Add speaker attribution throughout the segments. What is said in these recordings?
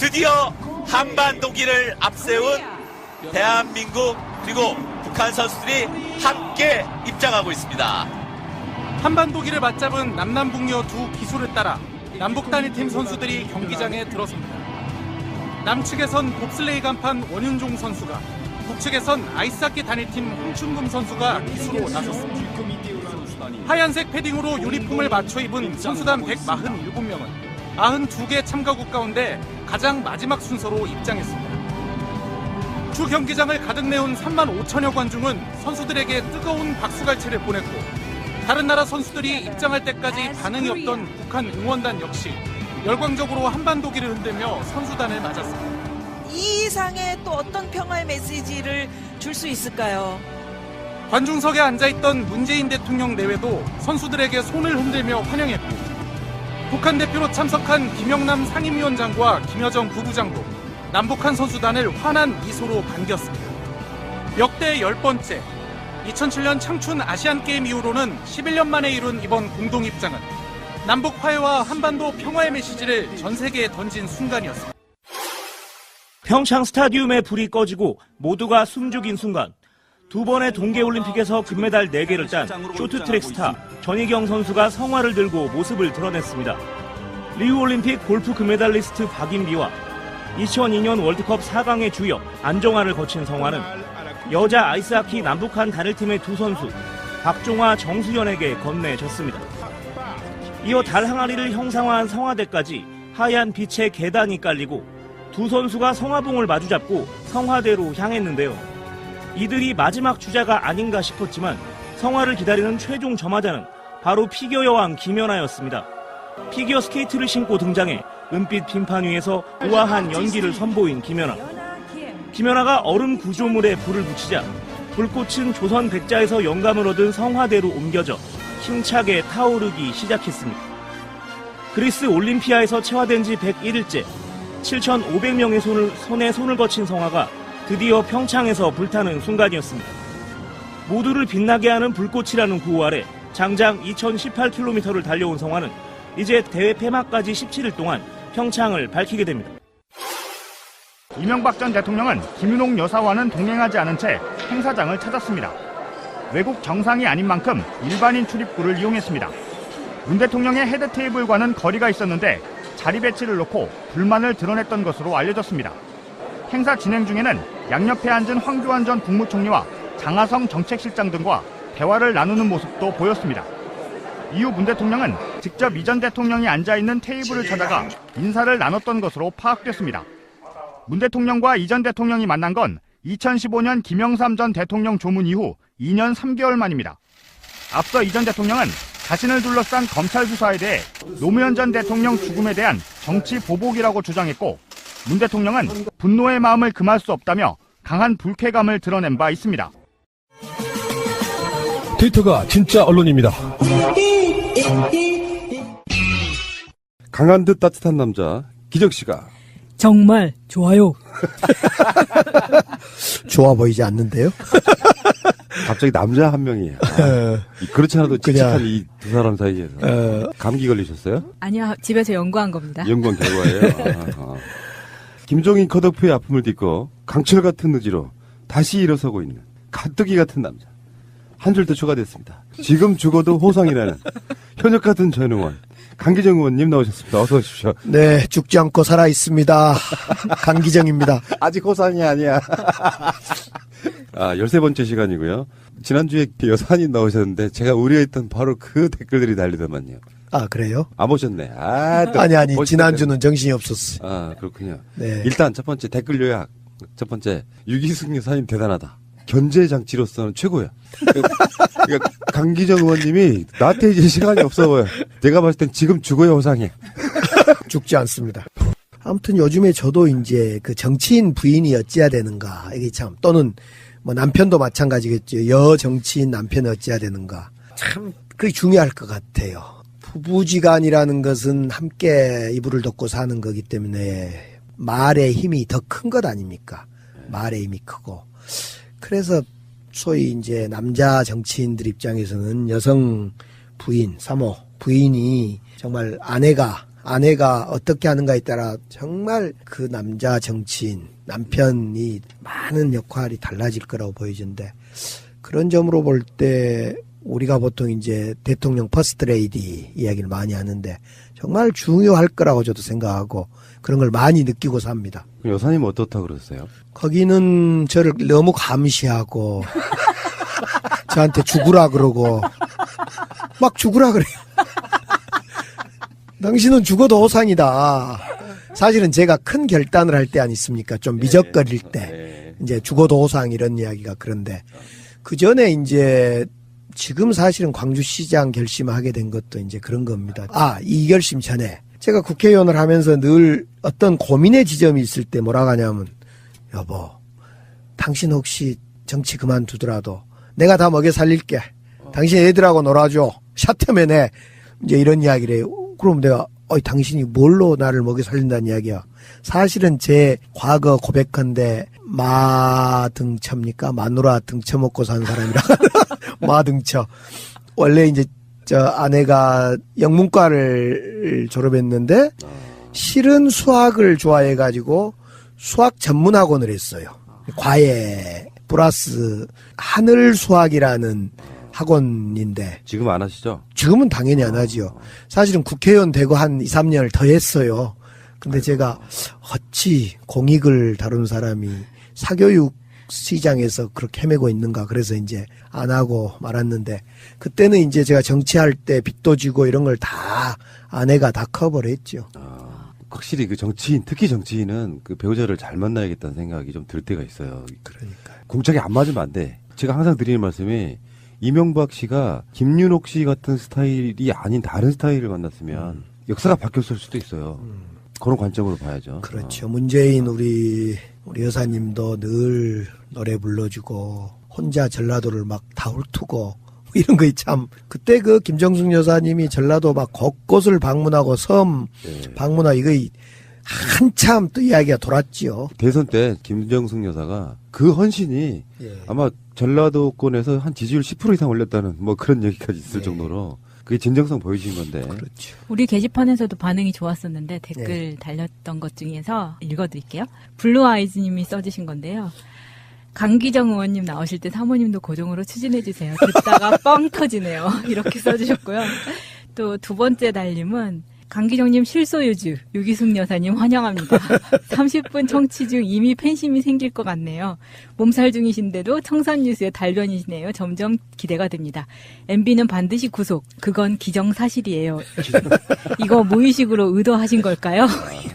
Speaker 1: 드디어 한반도기를 앞세운 대한민국 그리고 북한 선수들이 함께 입장하고 있습니다.
Speaker 2: 한반도기를 맞잡은 남남북녀 두 기수를 따라 남북 단일팀 선수들이 경기장에 들어섭니다. 남측에선 봅슬레이 간판 원윤종 선수가, 북측에선 아이스하키 단일팀 홍춘금 선수가 기수로 나섰습니다. 하얀색 패딩으로 유니폼을 맞춰 입은 선수단 147명은 92개 참가국 가운데 가장 마지막 순서로 입장했습니다. 주 경기장을 가득 메운 3만 5천여 관중은 선수들에게 뜨거운 박수갈채를 보냈고, 다른 나라 선수들이 입장할 때까지 반응이 없던 북한 응원단 역시 열광적으로 한반도기를 흔들며 선수단을 맞았습니다.
Speaker 3: 이 이상의 또 어떤 평화의 메시지를 줄 수 있을까요?
Speaker 2: 관중석에 앉아있던 문재인 대통령 내외도 선수들에게 손을 흔들며 환영했고, 북한 대표로 참석한 김영남 상임위원장과 김여정 부부장도 남북한 선수단을 환한 미소로 반겼습니다. 역대 10번째, 2007년 창춘 아시안게임 이후로는 11년 만에 이룬 이번 공동입장은 남북 화해와 한반도 평화의 메시지를 전 세계에 던진 순간이었습니다.
Speaker 4: 평창 스타디움에 불이 꺼지고 모두가 숨죽인 순간, 두 번의 동계올림픽에서 금메달 4개를 딴 쇼트트랙 스타 전희경 선수가 성화를 들고 모습을 드러냈습니다. 리우올림픽 골프 금메달리스트 박인비와 2002년 월드컵 4강의 주역 안정환을 거친 성화는 여자 아이스하키 남북한 단일팀의 두 선수 박종화, 정수연에게 건네졌습니다. 이어 달 항아리를 형상화한 성화대까지 하얀 빛의 계단이 깔리고 두 선수가 성화봉을 마주잡고 성화대로 향했는데요. 이들이 마지막 주자가 아닌가 싶었지만 성화를 기다리는 최종 점화자는 바로 피겨 여왕 김연아였습니다. 피겨 스케이트를 신고 등장해 은빛 빙판 위에서 우아한 연기를 선보인 김연아. 김연아가 얼음 구조물에 불을 붙이자 불꽃은 조선 백자에서 영감을 얻은 성화대로 옮겨져 힘차게 타오르기 시작했습니다. 그리스 올림피아에서 체화된 지 101일째 7,500명의 손에 손을 거친 성화가 드디어 평창에서 불타는 순간이었습니다. 모두를 빛나게 하는 불꽃이라는 구호 아래 장장 2,018km를 달려온 성화는 이제 대회 폐막까지 17일 동안 평창을 밝히게 됩니다.
Speaker 5: 이명박 전 대통령은 김윤옥 여사와는 동행하지 않은 채 행사장을 찾았습니다. 외국 정상이 아닌 만큼 일반인 출입구를 이용했습니다. 문 대통령의 헤드 테이블과는 거리가 있었는데 자리 배치를 놓고 불만을 드러냈던 것으로 알려졌습니다. 행사 진행 중에는 양옆에 앉은 황교안 전 국무총리와 장하성 정책실장 등과 대화를 나누는 모습도 보였습니다. 이후 문 대통령은 직접 이 전 대통령이 앉아있는 테이블을 찾아가 인사를 나눴던 것으로 파악됐습니다. 문 대통령과 이 전 대통령이 만난 건 2015년 김영삼 전 대통령 조문 이후 2년 3개월 만입니다. 앞서 이 전 대통령은 자신을 둘러싼 검찰 수사에 대해 노무현 전 대통령 죽음에 대한 정치 보복이라고 주장했고, 문 대통령은 분노의 마음을 금할 수 없다며 강한 불쾌감을 드러낸 바 있습니다.
Speaker 6: 트위터가 진짜 언론입니다.
Speaker 7: 강한 듯 따뜻한 남자 기적씨가
Speaker 8: 정말 좋아요.
Speaker 9: 좋아 보이지 않는데요?
Speaker 7: 갑자기 남자 한 명이 그렇지 않아도 칙칙한 이 두 사람 사이에서 감기 걸리셨어요?
Speaker 8: 아니요, 집에서 연구한 겁니다.
Speaker 7: 연구한 결과예요. 김종인 컷오프의 아픔을 딛고 강철 같은 의지로 다시 일어서고 있는 가뜩이 같은 남자 한 줄 더 추가됐습니다. 지금 죽어도 호상이라는 현역 같은 전 의원 강기정 의원님 나오셨습니다. 어서 오십시오.
Speaker 9: 네, 죽지 않고 살아 있습니다. 강기정입니다.
Speaker 7: 아직 호상이 아니야. 13번째 시간이고요. 지난주에 여사님 나오셨는데 제가 우려했던 바로 그 댓글들이 달리더만요.
Speaker 9: 아, 그래요?
Speaker 7: 안 보셨네.
Speaker 9: 아니, 지난주는 정신이 없었어요.
Speaker 7: 그렇군요.
Speaker 9: 네.
Speaker 7: 일단 첫 번째 댓글 요약. 첫 번째, 유기승 여사님 대단하다. 견제 장치로서는 최고야. 그러니까 강기정 의원님이 나한테 이제 시간이 없어 보여. 내가 봤을 땐 지금 죽어야 호상해.
Speaker 9: 죽지 않습니다. 아무튼 요즘에 저도 이제 그 정치인 부인이 어찌해야 되는가. 이게 참, 또는 뭐 남편도 마찬가지겠죠. 여 정치인 남편이 어찌해야 되는가. 참, 그게 중요할 것 같아요. 부부지간이라는 것은 함께 이불을 덮고 사는 거기 때문에 말의 힘이 더 큰 것 아닙니까? 말의 힘이 크고. 그래서 소위 이제 남자 정치인들 입장에서는 여성 부인, 사모, 부인이 정말 아내가 아내가 어떻게 하는가에 따라 정말 그 남자 정치인, 남편이 많은 역할이 달라질 거라고 보여지는데 그런 점으로 볼 때 우리가 보통 이제 대통령 퍼스트 레이디 이야기를 많이 하는데 정말 중요할 거라고 저도 생각하고 그런 걸 많이 느끼고 삽니다.
Speaker 7: 여사님 어떻다 그러세요?
Speaker 9: 거기는 저를 너무 감시하고 저한테 죽으라 그러고 막 죽으라 그래요. 당신은 죽어도 호상이다. 사실은 제가 큰 결단을 할 때 아니습니까? 좀 미적거릴 때 이제 죽어도 호상 이런 이야기가 그런데 그 전에 이제 지금 사실은 광주시장 결심하게 된 것도 이제 그런 겁니다. 이 결심 전에 제가 국회의원을 하면서 늘 어떤 고민의 지점이 있을 때 뭐라고 하냐면 여보, 당신 혹시 정치 그만두더라도 내가 다 먹여 살릴게. 당신 애들하고 놀아줘. 샤트맨에 이제 이런 이야기를 해요. 그럼 내가 당신이 뭘로 나를 먹여 살린다는 이야기야. 사실은 제 과거 고백한데 마등처입니까? 마누라 등쳐 먹고 산 사람이라 마등처. 원래 이제 저 아내가 영문과를 졸업했는데 실은 수학을 좋아해가지고 수학 전문학원을 했어요. 과외 플러스 하늘 수학이라는 학원인데
Speaker 7: 지금 안 하시죠?
Speaker 9: 지금은 당연히 안 하지요. 사실은 국회의원 되고 한 2, 3년을 더 했어요. 근데 제가 어찌 공익을 다루는 사람이 사교육 시장에서 그렇게 헤매고 있는가 그래서 이제 안 하고 말았는데 그때는 이제 제가 정치할 때 빚도 지고 이런 걸 다 아내가 다 커버를 했죠.
Speaker 7: 확실히 그 정치인, 특히 정치인은 그 배우자를 잘 만나야겠다는 생각이 좀 들 때가 있어요.
Speaker 9: 그러니까
Speaker 7: 공짝이 안 맞으면 안 돼. 제가 항상 드리는 말씀이 이명박 씨가 김윤옥 씨 같은 스타일이 아닌 다른 스타일을 만났으면 역사가 바뀌었을 수도 있어요. 그런 관점으로 봐야죠.
Speaker 9: 그렇죠. 문재인 우리 여사님도 늘 노래 불러주고 혼자 전라도를 막 다 훑고 이런 거 참 그때 그 김정숙 여사님이 전라도 막 곳곳을 방문하고 섬 방문하고 이거 한참 또 이야기가 돌았지요.
Speaker 7: 대선 때 김정숙 여사가 그 헌신이 아마 전라도권에서 한 지지율 10% 이상 올렸다는 뭐 그런 얘기까지 있을 정도로 그게 진정성 보여진 건데.
Speaker 9: 그렇죠.
Speaker 8: 우리 게시판에서도 반응이 좋았었는데 댓글 달렸던 것 중에서 읽어드릴게요. 블루아이즈님이 써주신 건데요. 강기정 의원님 나오실 때 사모님도 고정으로 추진해주세요. 듣다가 뻥 터지네요. 이렇게 써주셨고요. 또 두 번째 달림은 강기정님 실소유주, 유기숙 여사님 환영합니다. 30분 청취 중 이미 팬심이 생길 것 같네요. 몸살 중이신데도 청산뉴스의 달변이시네요. 점점 기대가 됩니다. MB는 반드시 구속. 그건 기정사실이에요. 이거 무의식으로 의도하신 걸까요?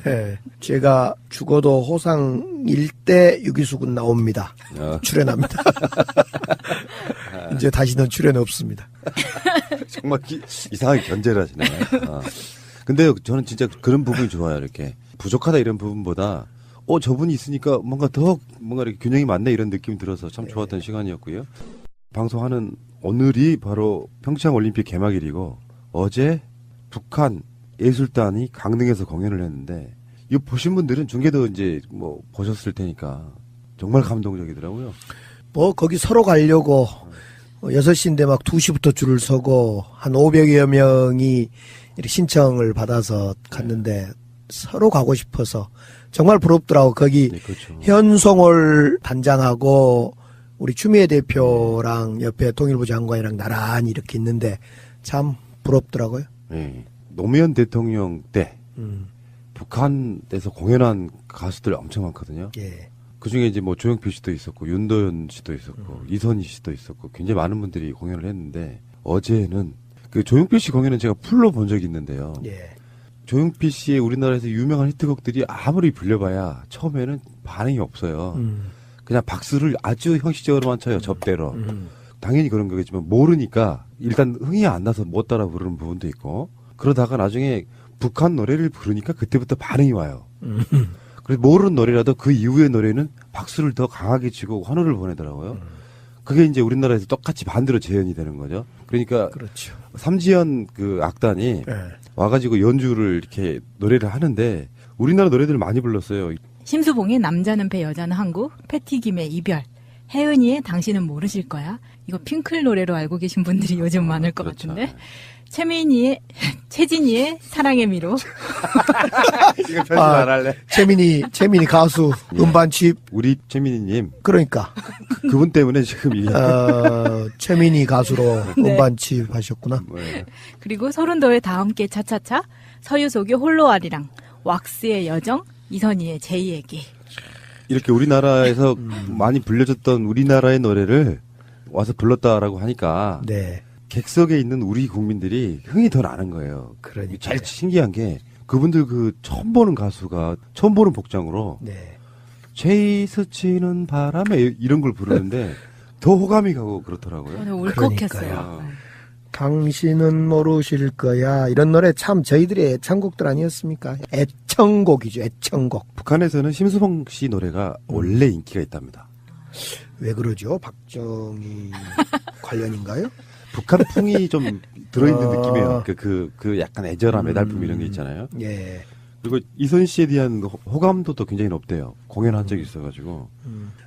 Speaker 9: 네, 제가 죽어도 호상일 때 유기숙은 나옵니다. 출연합니다. 이제 다시는 출연 없습니다.
Speaker 7: 정말 이상하게 견제를 하시네. 근데 저는 진짜 그런 부분이 좋아요. 이렇게 부족하다 이런 부분보다 저분이 있으니까 뭔가 이렇게 균형이 맞네 이런 느낌이 들어서 참 좋았던 시간이었고요. 방송하는 오늘이 바로 평창 올림픽 개막일이고 어제 북한 예술단이 강릉에서 공연을 했는데 이거 보신 분들은 중계도 이제 뭐 보셨을 테니까 정말 감동적이더라고요.
Speaker 9: 뭐 거기 서로 가려고 6시인데 막 2시부터 줄을 서고 한 500여 명이 이렇게 신청을 받아서 갔는데 서로 가고 싶어서 정말 부럽더라고. 거기
Speaker 7: 그렇죠.
Speaker 9: 현송월 단장하고 우리 추미애 대표랑 옆에 통일부 장관이랑 나란히 이렇게 있는데 참 부럽더라고요.
Speaker 7: 네. 노무현 대통령 때 북한에서 공연한 가수들 엄청 많거든요.
Speaker 9: 예.
Speaker 7: 그 중에 이제 뭐 조용필 씨도 있었고 윤도현 씨도 있었고 이선희 씨도 있었고 굉장히 많은 분들이 공연을 했는데 어제는 그 조용필 씨 공연은 제가 풀로 본 적이 있는데요.
Speaker 9: 예.
Speaker 7: 조용필 씨의 우리나라에서 유명한 히트곡들이 아무리 불려봐야 처음에는 반응이 없어요. 그냥 박수를 아주 형식적으로만 쳐요. 접대로. 당연히 그런 거겠지만 모르니까 일단 흥이 안 나서 못 따라 부르는 부분도 있고 그러다가 나중에 북한 노래를 부르니까 그때부터 반응이 와요. 그래서 모르는 노래라도 그 이후의 노래는 박수를 더 강하게 치고 환호를 보내더라고요. 그게 이제 우리나라에서 똑같이 반대로 재현이 되는 거죠. 그러니까
Speaker 9: 그렇죠.
Speaker 7: 삼지연 그 악단이 와가지고 연주를 이렇게 노래를 하는데 우리나라 노래들을 많이 불렀어요.
Speaker 8: 심수봉의 남자는 배 여자는 항구, 패티김의 이별, 혜은이의 당신은 모르실 거야. 이거 핑클 노래로 알고 계신 분들이 요즘 많을 것
Speaker 7: 그렇죠.
Speaker 8: 같은데 최진희의 사랑의 미로.
Speaker 7: 이거 편집 안 할래.
Speaker 9: 최민희 가수 음반칩.
Speaker 7: 우리 최민희님.
Speaker 9: 그러니까.
Speaker 7: 그분 때문에 지금 이.
Speaker 9: 최민희 가수로
Speaker 8: 네.
Speaker 9: 음반칩 하셨구나.
Speaker 7: 네.
Speaker 8: 그리고 서른도의 다함께 차차차, 서유속의 홀로아리랑, 왁스의 여정, 이선희의 제2얘기.
Speaker 7: 이렇게 우리나라에서 많이 불려졌던 우리나라의 노래를 와서 불렀다라고 하니까.
Speaker 9: 네.
Speaker 7: 객석에 있는 우리 국민들이 흥이 더 나는 거예요.
Speaker 9: 그러니까.
Speaker 7: 제일 신기한 게 그분들 그 처음 보는 가수가 처음 보는 복장으로
Speaker 9: 네.
Speaker 7: 제이 스치는 바람에 이런 걸 부르는데 더 호감이 가고 그렇더라고요.
Speaker 8: 저는 울컥했어요.
Speaker 7: 그러니까요.
Speaker 9: 당신은 모르실 거야. 이런 노래 참 저희들의 애창곡들 아니었습니까? 애청곡이죠. 애청곡.
Speaker 7: 북한에서는 심수봉 씨 노래가 원래 인기가 있답니다.
Speaker 9: 왜 그러죠? 박정희 관련인가요?
Speaker 7: 북한 풍이 좀 들어있는 느낌이에요. 그 약간 애절함, 애달픔 이런 게 있잖아요.
Speaker 9: 예.
Speaker 7: 그리고 이선 씨에 대한 호감도도 굉장히 높대요. 공연한 적이 있어가지고.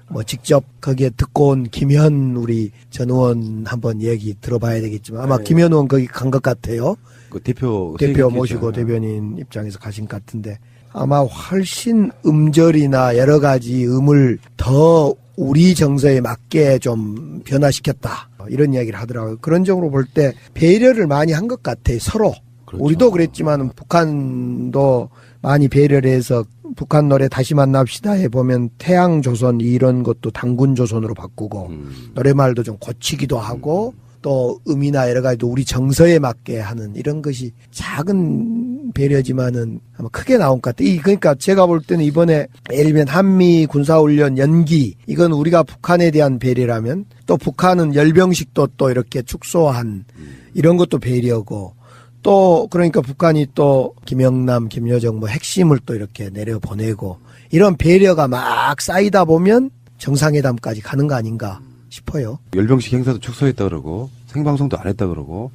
Speaker 9: 뭐 직접 거기에 듣고 온 김현 우리 전 의원 한번 얘기 들어봐야 되겠지만 아마
Speaker 7: 네.
Speaker 9: 김현 의원 거기 간 것 같아요.
Speaker 7: 그 대표
Speaker 9: 모시고 대변인 입장에서 가신 것 같은데 아마 훨씬 음절이나 여러 가지 음을 더 우리 정서에 맞게 좀 변화시켰다. 이런 이야기를 하더라고요. 그런 점으로 볼 때 배려를 많이 한 것 같아요. 서로.
Speaker 7: 그렇죠.
Speaker 9: 우리도 그랬지만 북한도 많이 배려를 해서 북한 노래 다시 만납시다에 보면 태양조선 이런 것도 당군조선으로 바꾸고 노래말도 좀 고치기도 하고 또 음이나 여러 가지도 우리 정서에 맞게 하는 이런 것이 작은 배려지만은 아마 크게 나온 것 같아요. 그러니까 제가 볼 때는 이번에 예를 들면 한미 군사훈련 연기 이건 우리가 북한에 대한 배려라면 또 북한은 열병식도 또 이렇게 축소한 이런 것도 배려고 또 그러니까 북한이 또 김영남, 김여정 뭐 핵심을 또 이렇게 내려보내고 이런 배려가 막 쌓이다 보면 정상회담까지 가는 거 아닌가 싶어요.
Speaker 7: 열병식 행사도 축소했다 그러고 생방송도 안 했다 그러고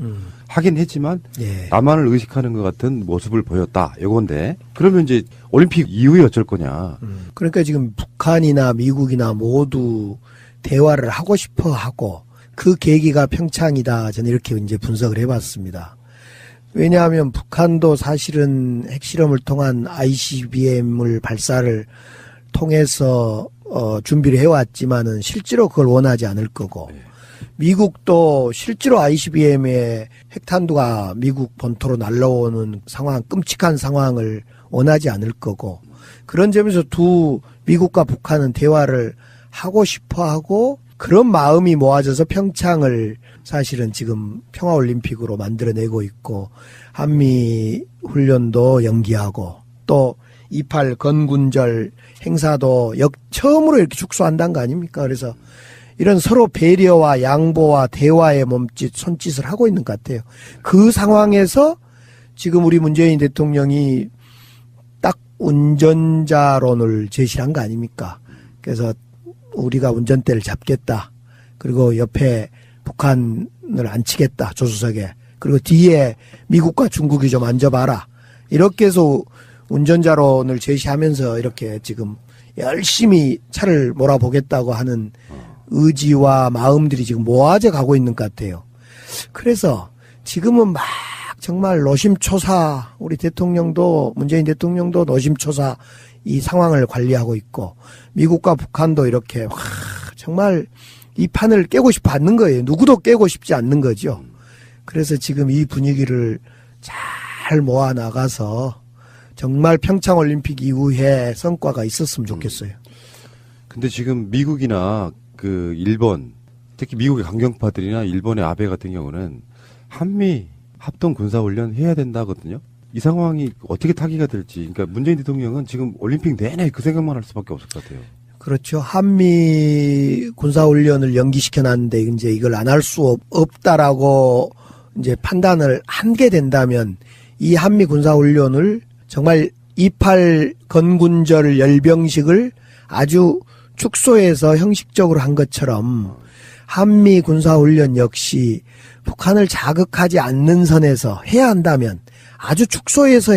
Speaker 7: 하긴 했지만
Speaker 9: 예.
Speaker 7: 남한을 의식하는 것 같은 모습을 보였다. 요건데 그러면 이제 올림픽 이후에 어쩔 거냐.
Speaker 9: 그러니까 지금 북한이나 미국이나 모두 대화를 하고 싶어 하고 그 계기가 평창이다. 저는 이렇게 이제 분석을 해봤습니다. 왜냐하면 북한도 사실은 핵실험을 통한 ICBM을 발사를 통해서 준비를 해왔지만은 실제로 그걸 원하지 않을 거고 미국도 실제로 ICBM의 핵탄두가 미국 본토로 날라오는 상황, 끔찍한 상황을 원하지 않을 거고 그런 점에서 두 미국과 북한은 대화를 하고 싶어하고 그런 마음이 모아져서 평창을 사실은 지금 평화올림픽으로 만들어내고 있고 한미 훈련도 연기하고 또 28 건군절 행사도 처음으로 이렇게 축소한다는 거 아닙니까? 그래서 이런 서로 배려와 양보와 대화의 손짓을 하고 있는 것 같아요. 그 상황에서 지금 우리 문재인 대통령이 딱 운전자론을 제시한 거 아닙니까? 그래서 우리가 운전대를 잡겠다. 그리고 옆에 북한을 앉히겠다. 조수석에. 그리고 뒤에 미국과 중국이 좀 앉아봐라. 이렇게 해서 운전자론을 제시하면서 이렇게 지금 열심히 차를 몰아보겠다고 하는 의지와 마음들이 지금 모아져 가고 있는 것 같아요. 그래서 지금은 막 정말 노심초사 우리 대통령도 문재인 대통령도 노심초사 이 상황을 관리하고 있고 미국과 북한도 이렇게 정말 이 판을 깨고 싶어 않는 거예요. 누구도 깨고 싶지 않는 거죠. 그래서 지금 이 분위기를 잘 모아 나가서 정말 평창올림픽 이후에 성과가 있었으면 좋겠어요.
Speaker 7: 근데 지금 미국이나 그 일본, 특히 미국의 강경파들이나 일본의 아베 같은 경우는 한미 합동 군사훈련 해야 된다거든요. 이 상황이 어떻게 타기가 될지. 그러니까 문재인 대통령은 지금 올림픽 내내 그 생각만 할 수밖에 없을 것 같아요.
Speaker 9: 그렇죠. 한미 군사훈련을 연기시켜놨는데 이제 이걸 안 할 수 없다라고 이제 판단을 하게 된다면 이 한미 군사훈련을 정말 28 건군절 열병식을 아주 축소해서 형식적으로 한 것처럼 한미 군사훈련 역시 북한을 자극하지 않는 선에서 해야 한다면 아주 축소해서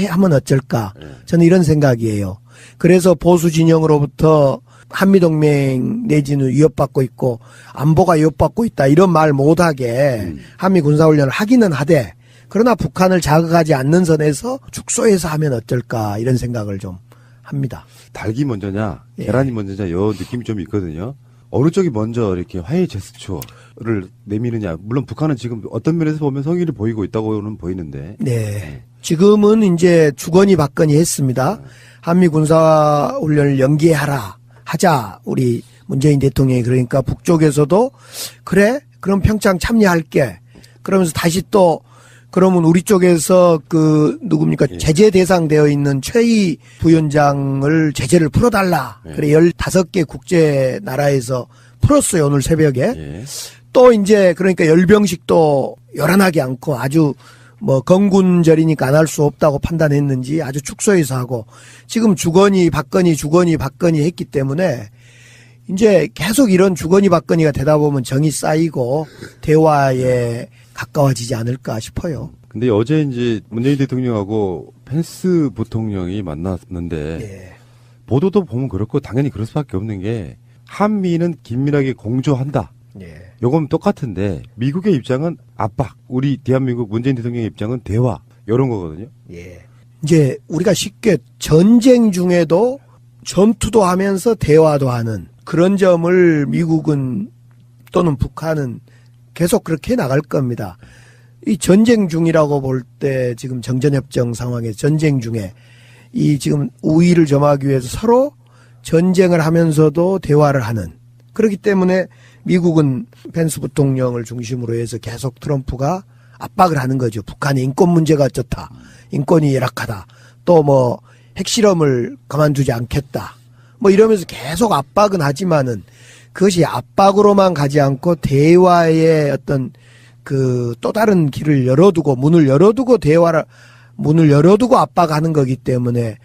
Speaker 9: 하면 어쩔까? 저는 이런 생각이에요. 그래서 보수 진영으로부터 한미동맹 내지는 위협받고 있고 안보가 위협받고 있다 이런 말 못하게 한미 군사훈련을 하기는 하되 그러나 북한을 자극하지 않는 선에서 축소해서 하면 어떨까 이런 생각을 좀 합니다.
Speaker 7: 닭이 먼저냐
Speaker 9: 예.
Speaker 7: 계란이 먼저냐 요 느낌이 좀 있거든요. 어느 쪽이 먼저 이렇게 화해 제스처를 내미느냐. 물론 북한은 지금 어떤 면에서 보면 성의를 보이고 있다고는 보이는데.
Speaker 9: 네. 지금은 이제 주거니 받거니 했습니다. 한미 군사훈련을 연기하라. 하자. 우리 문재인 대통령이 그러니까 북쪽에서도 그래? 그럼 평창 참여할게. 그러면서 다시 또 그러면 우리 쪽에서 그 누굽니까
Speaker 7: 예.
Speaker 9: 제재 대상 되어 있는 최희 부위원장을 제재를 풀어달라.
Speaker 7: 예.
Speaker 9: 그래 15개 국제 나라에서 풀었어요 오늘 새벽에.
Speaker 7: 예.
Speaker 9: 또 이제 그러니까 열병식도 요란하게 않고 아주 뭐 건군절이니까 안 할 수 없다고 판단했는지 아주 축소해서 하고 지금 주거니 받거니 했기 때문에 이제 계속 이런 주거니 받거니가 되다 보면 정이 쌓이고 대화에 가까워지지 않을까 싶어요.
Speaker 7: 근데 어제 이제 문재인 대통령하고 펜스 부통령이 만났는데
Speaker 9: 예.
Speaker 7: 보도도 보면 그렇고 당연히 그럴 수밖에 없는 게 한미는 긴밀하게 공조한다.
Speaker 9: 예.
Speaker 7: 요건 똑같은데 미국의 입장은 압박, 우리 대한민국 문재인 대통령의 입장은 대화 이런 거거든요.
Speaker 9: 예. 이제 우리가 쉽게 전쟁 중에도 전투도 하면서 대화도 하는 그런 점을 미국은 또는 북한은 계속 그렇게 나갈 겁니다. 이 전쟁 중이라고 볼 때 지금 정전협정 상황에서 전쟁 중에 이 지금 우위를 점하기 위해서 서로 전쟁을 하면서도 대화를 하는 그렇기 때문에 미국은 펜스 부통령을 중심으로 해서 계속 트럼프가 압박을 하는 거죠. 북한의 인권 문제가 어쩌다. 인권이 열악하다. 또 뭐 핵실험을 가만두지 않겠다. 뭐 이러면서 계속 압박은 하지만은 그것이 압박으로만 가지 않고 대화의 어떤 그 또 다른 길을 열어두고 문을 열어두고 압박하는 거기 때문에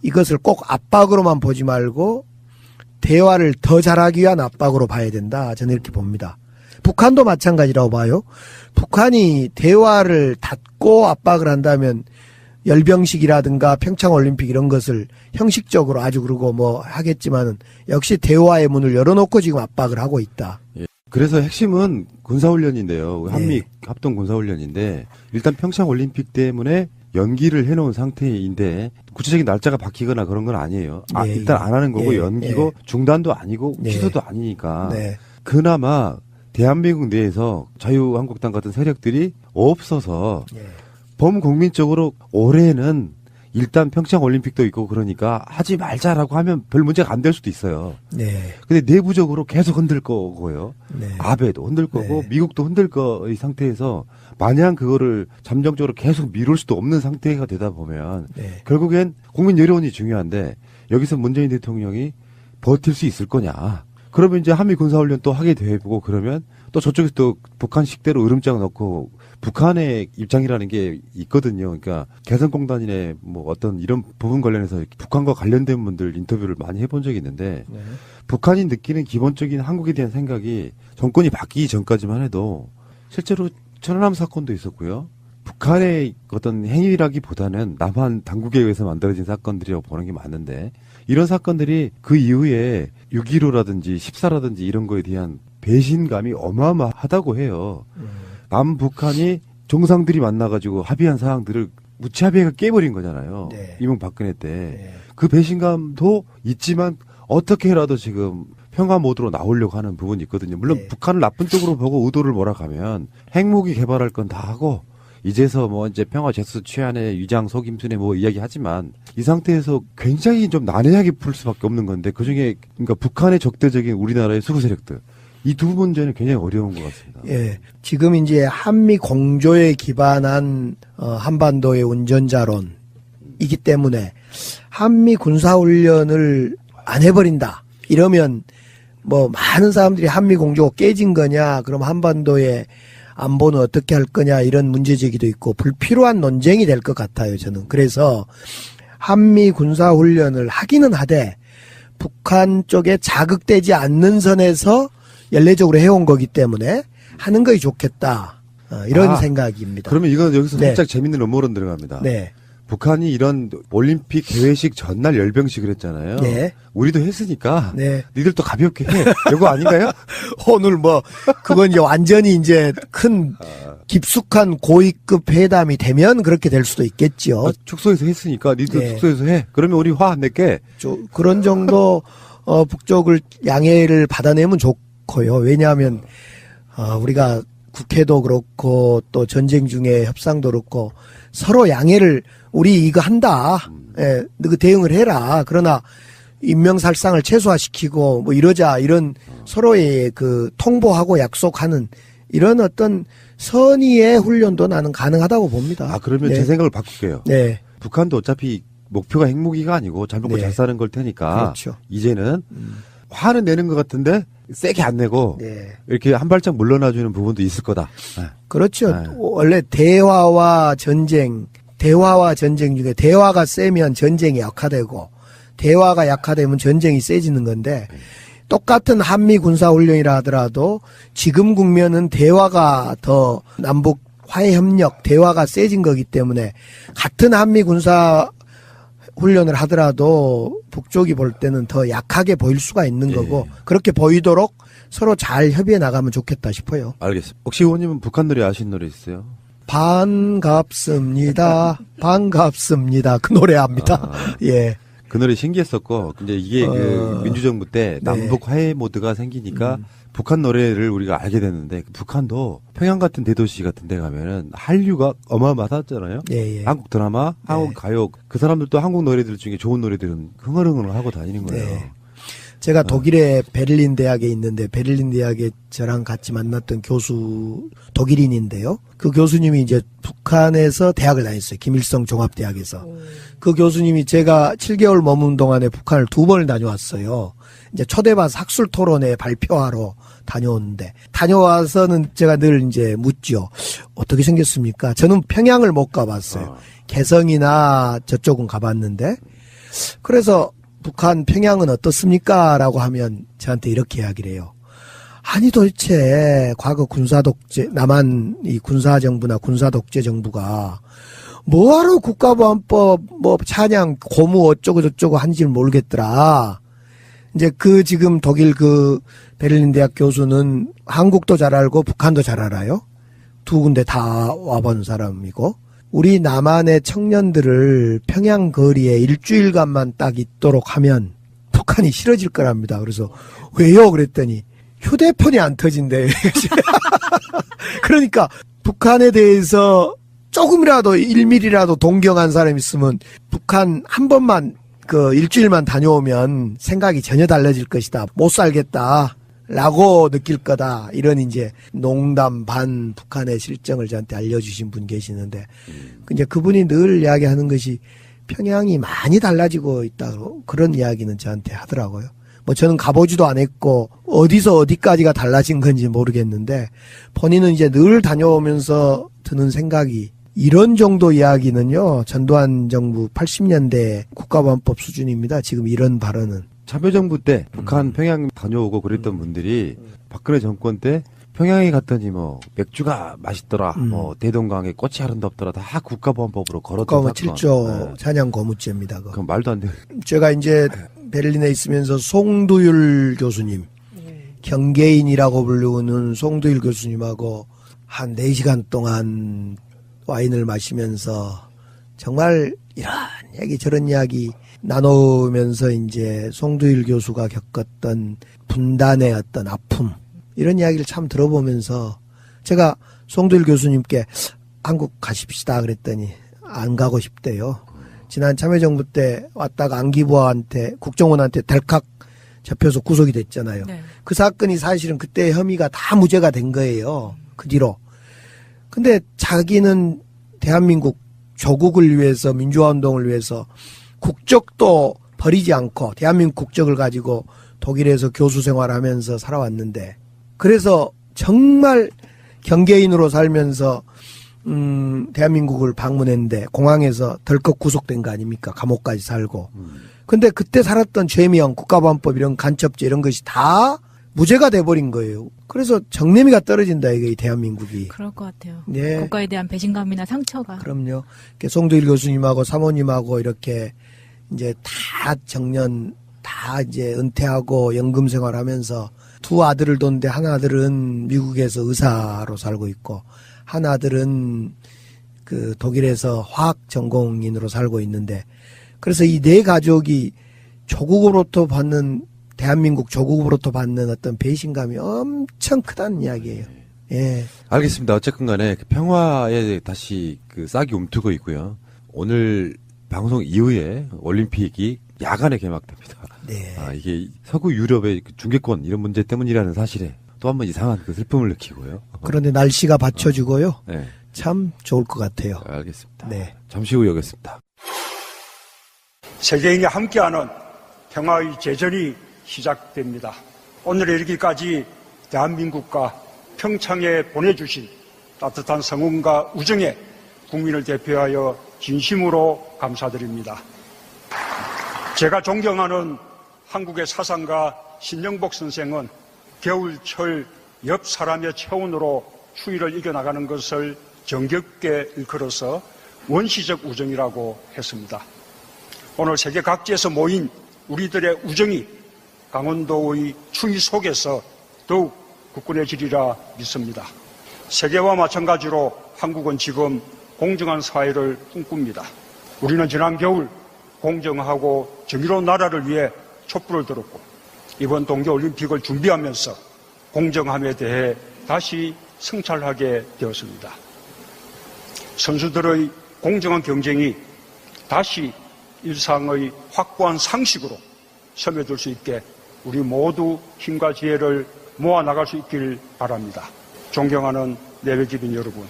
Speaker 9: 이것을 꼭 압박으로만 보지 말고 대화를 더 잘하기 위한 압박으로 봐야 된다. 저는 이렇게 봅니다. 북한도 마찬가지라고 봐요. 북한이 대화를 닫고 압박을 한다면 열병식이라든가 평창올림픽 이런 것을 형식적으로 아주 그러고 뭐 하겠지만은 역시 대화의 문을 열어놓고 지금 압박을 하고 있다.
Speaker 7: 예. 그래서 핵심은 군사훈련인데요. 한미
Speaker 9: 네.
Speaker 7: 합동 군사훈련인데 일단 평창올림픽 때문에 연기를 해놓은 상태인데 구체적인 날짜가 바뀌거나 그런 건 아니에요.
Speaker 9: 예,
Speaker 7: 일단 안 하는 거고
Speaker 9: 예,
Speaker 7: 연기고 중단도 아니고
Speaker 9: 네.
Speaker 7: 취소도 아니니까
Speaker 9: 네.
Speaker 7: 그나마 대한민국 내에서 자유한국당 같은 세력들이 없어서
Speaker 9: 예.
Speaker 7: 범국민적으로 올해는 일단 평창올림픽도 있고 그러니까 하지 말자라고 하면 별 문제가 안 될 수도 있어요.
Speaker 9: 네.
Speaker 7: 근데 내부적으로 계속 흔들 거고요.
Speaker 9: 네.
Speaker 7: 아베도 흔들 거고
Speaker 9: 네.
Speaker 7: 미국도 흔들 거의 상태에서 마냥 그거를 잠정적으로 계속 미룰 수도 없는 상태가 되다 보면
Speaker 9: 네.
Speaker 7: 결국엔 국민 여론이 중요한데 여기서 문재인 대통령이 버틸 수 있을 거냐. 그러면 이제 한미 군사훈련 또 하게 되고 그러면 또 저쪽에서 또 북한 식대로 으름장 넣고 북한의 입장이라는 게 있거든요. 그러니까 개성공단이네 뭐 어떤 이런 부분 관련해서 북한과 관련된 분들 인터뷰를 많이 해본 적이 있는데
Speaker 9: 네.
Speaker 7: 북한이 느끼는 기본적인 한국에 대한 생각이 정권이 바뀌기 전까지만 해도 실제로 천안함 사건도 있었고요. 북한의 어떤 행위라기보다는 남한 당국에 의해서 만들어진 사건들이라고 보는 게 맞는데 이런 사건들이 그 이후에 6.15라든지 14라든지 이런 거에 대한 배신감이 어마어마하다고 해요. 남북한이 정상들이 만나가지고 합의한 사항들을 무차별하게 깨버린 거잖아요.
Speaker 9: 네.
Speaker 7: 이명박근혜 때.
Speaker 9: 네.
Speaker 7: 그 배신감도 있지만 어떻게라도 지금 평화 모드로 나오려고 하는 부분이 있거든요. 물론
Speaker 9: 네.
Speaker 7: 북한을 나쁜 쪽으로 보고 의도를 몰아가면 핵무기 개발할 건 다 하고 이제서 뭐 이제 평화 제스처 취하네 위장 속임수네 뭐 이야기하지만 이 상태에서 굉장히 좀 난해하게 풀 수밖에 없는 건데 그중에 그러니까 북한의 적대적인 우리나라의 수구 세력들 이 두 문제는 굉장히 어려운 것 같습니다.
Speaker 9: 예. 지금 이제 한미 공조에 기반한 한반도의 운전자론이기 때문에 한미 군사훈련을 안 해버린다. 이러면 뭐 많은 사람들이 한미 공조가 깨진 거냐, 그럼 한반도의 안보는 어떻게 할 거냐 이런 문제제기도 있고 불필요한 논쟁이 될 것 같아요. 저는. 그래서 한미 군사훈련을 하기는 하되 북한 쪽에 자극되지 않는 선에서 연례적으로 해온 거기 때문에 하는 것이 좋겠다. 이런 생각입니다.
Speaker 7: 그러면 이건 여기서
Speaker 9: 네.
Speaker 7: 살짝 재밌는 음모론 들어갑니다.
Speaker 9: 네.
Speaker 7: 북한이 이런 올림픽 개회식 전날 열병식을 했잖아요.
Speaker 9: 네.
Speaker 7: 우리도 했으니까
Speaker 9: 네.
Speaker 7: 니들도 가볍게 해. 이거 아닌가요?
Speaker 9: 오늘 뭐 그건 이제 완전히 이제 큰 깊숙한 고위급 회담이 되면 그렇게 될 수도 있겠죠.
Speaker 7: 아, 축소해서 했으니까 니들
Speaker 9: 네.
Speaker 7: 축소해서 해. 그러면 우리 화 안 낼게.
Speaker 9: 그런 정도 북쪽을 양해를 받아내면 좋고요. 왜냐하면 우리가 국회도 그렇고 또 전쟁 중에 협상도 그렇고 서로 양해를 우리 이거 한다. 예, 너 대응을 해라. 그러나 인명살상을 최소화시키고 뭐 이러자 이런 서로의 그 통보하고 약속하는 이런 어떤 선의의 훈련도 나는 가능하다고 봅니다.
Speaker 7: 아, 그러면
Speaker 9: 네.
Speaker 7: 제 생각을 바꿀게요.
Speaker 9: 네.
Speaker 7: 북한도 어차피 목표가 핵무기가 아니고 잘 먹고
Speaker 9: 네.
Speaker 7: 잘 사는 걸 테니까
Speaker 9: 그렇죠.
Speaker 7: 이제는 화는 내는 것 같은데 세게 안 내고
Speaker 9: 네.
Speaker 7: 이렇게 한 발짝 물러나주는 부분도 있을 거다. 네.
Speaker 9: 그렇죠.
Speaker 7: 네.
Speaker 9: 원래 대화와 전쟁 중에 대화가 세면 전쟁이 약화되고 대화가 약화되면 전쟁이 세지는 건데 똑같은 한미 군사훈련이라 하더라도 지금 국면은 대화가 더 남북 화해협력 대화가 세진 거기 때문에 같은 한미 군사 훈련을 하더라도 북쪽이 볼 때는 더 약하게 보일 수가 있는 거고 그렇게 보이도록 서로 잘 협의해 나가면 좋겠다 싶어요.
Speaker 7: 알겠습니다. 혹시 의원님은 북한 노래 아시는 노래 있어요?
Speaker 9: 반갑습니다. 반갑습니다. 그 노래 압니다. 예.
Speaker 7: 그 노래 신기했었고, 근데 이게 그 민주정부 때
Speaker 9: 네.
Speaker 7: 남북 화해 모드가 생기니까 북한 노래를 우리가 알게 됐는데, 북한도 평양 같은 대도시 같은 데 가면은 한류가 어마어마하잖아요.
Speaker 9: 예, 예.
Speaker 7: 한국 드라마, 한국 가요, 그 사람들도 한국 노래들 중에 좋은 노래들은 흥얼흥얼 하고 다니는 거예요.
Speaker 9: 네. 제가 독일의 베를린 대학에 있는데 베를린 대학에 저랑 같이 만났던 교수 독일인인데요. 그 교수님이 이제 북한에서 대학을 다녔어요. 김일성 종합대학에서. 그 교수님이 제가 7개월 머문 동안에 북한을 2번을 다녀왔어요. 이제 초대받아서 학술 토론회 발표하러 다녀오는데 다녀와서는 제가 늘 이제 묻죠. 어떻게 생겼습니까? 저는 평양을 못 가봤어요. 개성이나 저쪽은 가봤는데 그래서 북한 평양은 어떻습니까? 라고 하면 저한테 이렇게 이야기를 해요. 아니 도대체 과거 군사독재 남한 이 군사정부나 군사독재 정부가 뭐하러 국가보안법 뭐 찬양 고무 어쩌고 저쩌고 한지를 모르겠더라. 이제 그 지금 독일 그 베를린 대학 교수는 한국도 잘 알고 북한도 잘 알아요. 두 군데 다 와본 사람이고 우리 남한의 청년들을 평양 거리에 일주일간만 딱 있도록 하면 북한이 싫어질 거랍니다. 그래서 왜요? 그랬더니 휴대폰이 안 터진대. 그러니까 북한에 대해서 조금이라도 1mm라도 동경한 사람이 있으면 북한 한 번만 그 일주일만 다녀오면 생각이 전혀 달라질 것이다. 못 살겠다. 라고 느낄 거다. 이런 이제 농담 반 북한의 실정을 저한테 알려주신 분 계시는데 이제 그분이 늘 이야기하는 것이 평양이 많이 달라지고 있다고 그런 이야기는 저한테 하더라고요. 뭐 저는 가보지도 않았고 어디서 어디까지가 달라진 건지 모르겠는데 본인은 이제 늘 다녀오면서 드는 생각이 이런 정도 이야기는요. 전두환 정부 80년대 국가보안법 수준입니다. 지금 이런 발언은.
Speaker 7: 참여정부 때 북한 평양 다녀오고 그랬던 분들이 박근혜 정권 때 평양에 갔더니 뭐 맥주가 맛있더라, 뭐 대동강에 꽃이 아름답더라 다 국가보안법으로 걸었던
Speaker 9: 국가보안
Speaker 7: 사건.
Speaker 9: 7조
Speaker 7: 네.
Speaker 9: 찬양 고무죄입니다. 그거.
Speaker 7: 그건 말도 안 돼.
Speaker 9: 제가 이제 베를린에 있으면서 송두율 교수님, 경계인이라고 부르는 송두율 교수님하고 한 4시간 동안 와인을 마시면서 정말 이런 얘기 저런 이야기 나누면서 이제 송두일 교수가 겪었던 분단의 어떤 아픔 이런 이야기를 참 들어보면서 제가 송두일 교수님께 한국 가십시다 그랬더니 안 가고 싶대요. 지난 참여정부 때 왔다가 안기부한테 국정원한테 덜컥 잡혀서 구속이 됐잖아요.
Speaker 3: 네.
Speaker 9: 그 사건이 사실은 그때 혐의가 다 무죄가 된 거예요. 그 뒤로. 근데 자기는 대한민국 조국을 위해서 민주화운동을 위해서 국적도 버리지 않고 대한민국 국적을 가지고 독일에서 교수 생활하면서 살아왔는데 그래서 정말 경계인으로 살면서 대한민국을 방문했는데 공항에서 덜컥 구속된 거 아닙니까? 감옥까지 살고. 근데 그때 살았던 죄명, 국가보안법 이런 간첩죄 이런 것이 다 무죄가 돼버린 거예요. 그래서 정내미가 떨어진다 이게 이 대한민국이.
Speaker 8: 그럴 것 같아요.
Speaker 9: 네.
Speaker 8: 국가에 대한 배신감이나 상처가.
Speaker 9: 그럼요. 송도일 교수님하고 사모님하고 이렇게 이제 다 정년 다 이제 은퇴하고 연금 생활하면서 두 아들을 뒀는데 한 아들은 미국에서 의사로 살고 있고 한 아들은 그 독일에서 화학 전공인으로 살고 있는데 그래서 이 네 가족이 조국으로부터 받는 대한민국 조국으로부터 받는 어떤 배신감이 엄청 크다는 이야기예요. 예.
Speaker 7: 알겠습니다. 어쨌건 간에 평화에 다시 그 싹이 움트고 있고요. 오늘 방송 이후에 올림픽이 야간에 개막됩니다.
Speaker 9: 네.
Speaker 7: 이게 서구 유럽의 그 중계권 이런 문제 때문이라는 사실에 또 한 번 이상한 그 슬픔을 느끼고요.
Speaker 9: 그런데 날씨가 받쳐주고요.
Speaker 7: 네.
Speaker 9: 참 좋을 것 같아요.
Speaker 7: 알겠습니다.
Speaker 9: 네.
Speaker 7: 잠시 후 이어겠습니다.
Speaker 10: 세계인이 함께하는 평화의 제전이 시작됩니다. 오늘에 이르기까지 대한민국과 평창에 보내주신 따뜻한 성원과 우정에 국민을 대표하여 진심으로 감사드립니다. 제가 존경하는 한국의 사상가 신영복 선생은 겨울철 옆 사람의 체온으로 추위를 이겨나가는 것을 정겹게 일컬어서 원시적 우정이라고 했습니다. 오늘 세계 각지에서 모인 우리들의 우정이 강원도의 추위 속에서 더욱 굳건해지리라 믿습니다. 세계와 마찬가지로 한국은 지금 공정한 사회를 꿈꿉니다. 우리는 지난 겨울 공정하고 정의로운 나라를 위해 촛불을 들었고 이번 동계올림픽을 준비하면서 공정함에 대해 다시 성찰하게 되었습니다. 선수들의 공정한 경쟁이 다시 일상의 확고한 상식으로 스며들 수 있게 우리 모두 힘과 지혜를 모아 나갈 수 있길 바랍니다. 존경하는 내외집인 여러분,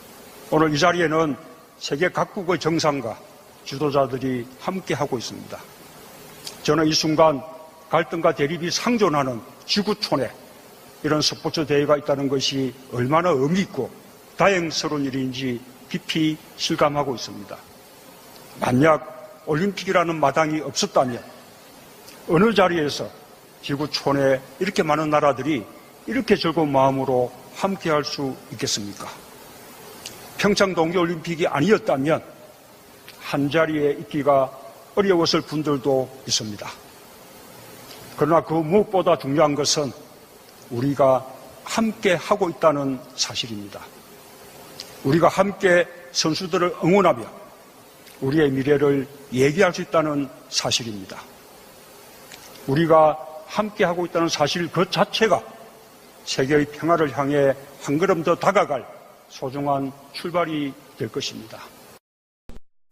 Speaker 10: 오늘 이 자리에는 세계 각국의 정상과 지도자들이 함께하고 있습니다. 저는 이 순간 갈등과 대립이 상존하는 지구촌에 이런 스포츠 대회가 있다는 것이 얼마나 의미 있고 다행스러운 일인지 깊이 실감하고 있습니다. 만약 올림픽이라는 마당이 없었다면 어느 자리에서 지구촌에 이렇게 많은 나라들이 이렇게 즐거운 마음으로 함께할 수 있겠습니까? 평창 동계올림픽이 아니었다면 한자리에 있기가 어려웠을 분들도 있습니다. 그러나 그 무엇보다 중요한 것은 우리가 함께 하고 있다는 사실입니다. 우리가 함께 선수들을 응원하며 우리의 미래를 얘기할 수 있다는 사실입니다. 우리가 함께 하고 있다는 사실 그 자체가 세계의 평화를 향해 한 걸음 더 다가갈 소중한 출발이 될 것입니다.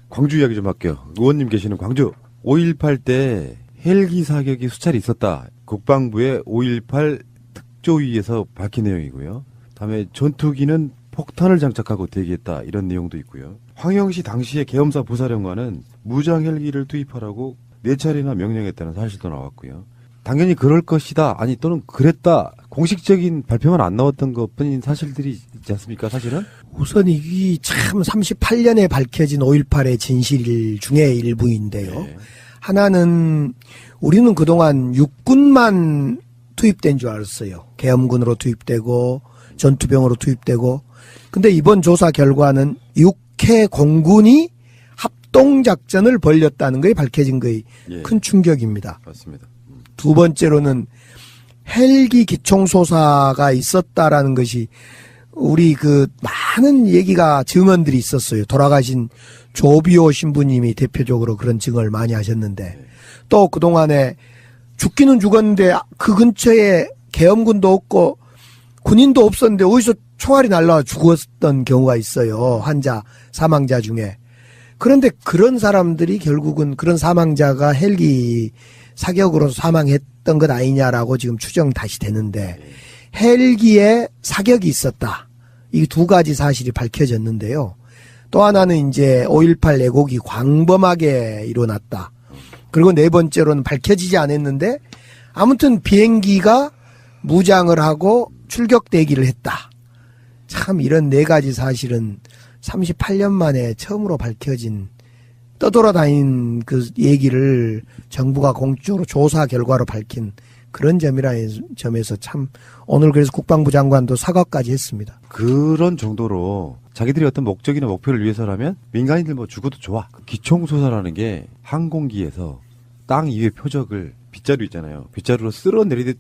Speaker 7: 광주 이야기 좀 할게요. 의원님 계시는 광주 5.18 때 헬기 사격이 수차례 있었다. 국방부의 5.18 특조위에서 밝힌 내용이고요. 다음에 전투기는 폭탄을 장착하고 대기했다. 이런 내용도 있고요. 황영시 당시의 계엄사 부사령관은 무장 헬기를 투입하라고 4차례나 명령했다는 사실도 나왔고요. 당연히 그럴 것이다. 아니 또는 그랬다. 공식적인 발표만 안 나왔던 것뿐인 사실들이 있지 않습니까? 사실은?
Speaker 9: 우선 이게 참 38년에 밝혀진 5.18의 진실 중에 일부인데요.
Speaker 7: 네.
Speaker 9: 하나는 우리는 그동안 육군만 투입된 줄 알았어요. 계엄군으로 투입되고 전투병으로 투입되고. 근데 이번 조사 결과는 육해 공군이 합동작전을 벌였다는 것이 밝혀진 것이 큰 충격입니다.
Speaker 7: 맞습니다.
Speaker 9: 두 번째로는 헬기 기총소사가 있었다라는 것이 우리 그 많은 얘기가 증언들이 있었어요. 돌아가신 조비오 신부님이 대표적으로 그런 증언을 많이 하셨는데 또 그동안에 죽기는 죽었는데 그 근처에 계엄군도 없고 군인도 없었는데 어디서 총알이 날라와 죽었던 경우가 있어요. 환자, 사망자 중에. 그런데 그런 사람들이 결국은 그런 사망자가 헬기 사격으로 사망했던 것 아니냐라고 지금 추정 다시 되는데 헬기에 사격이 있었다. 이 두 가지 사실이 밝혀졌는데요. 또 하나는 이제 5.18 왜곡이 광범하게 일어났다. 그리고 네 번째로는 밝혀지지 않았는데 아무튼 비행기가 무장을 하고 출격 대기를 했다. 참 이런 네 가지 사실은 38년 만에 처음으로 밝혀진 떠돌아다닌 그 얘기를 정부가 공적으로 조사 결과로 밝힌 그런 점에서 참 오늘 그래서 국방부 장관도 사과까지 했습니다.
Speaker 7: 그런 정도로 자기들이 어떤 목적이나 목표를 위해서라면 민간인들 뭐 죽어도 좋아. 기총소사라는 게 항공기에서 땅 위의 표적을 빗자루 있잖아요. 빗자루로 쓸어내리듯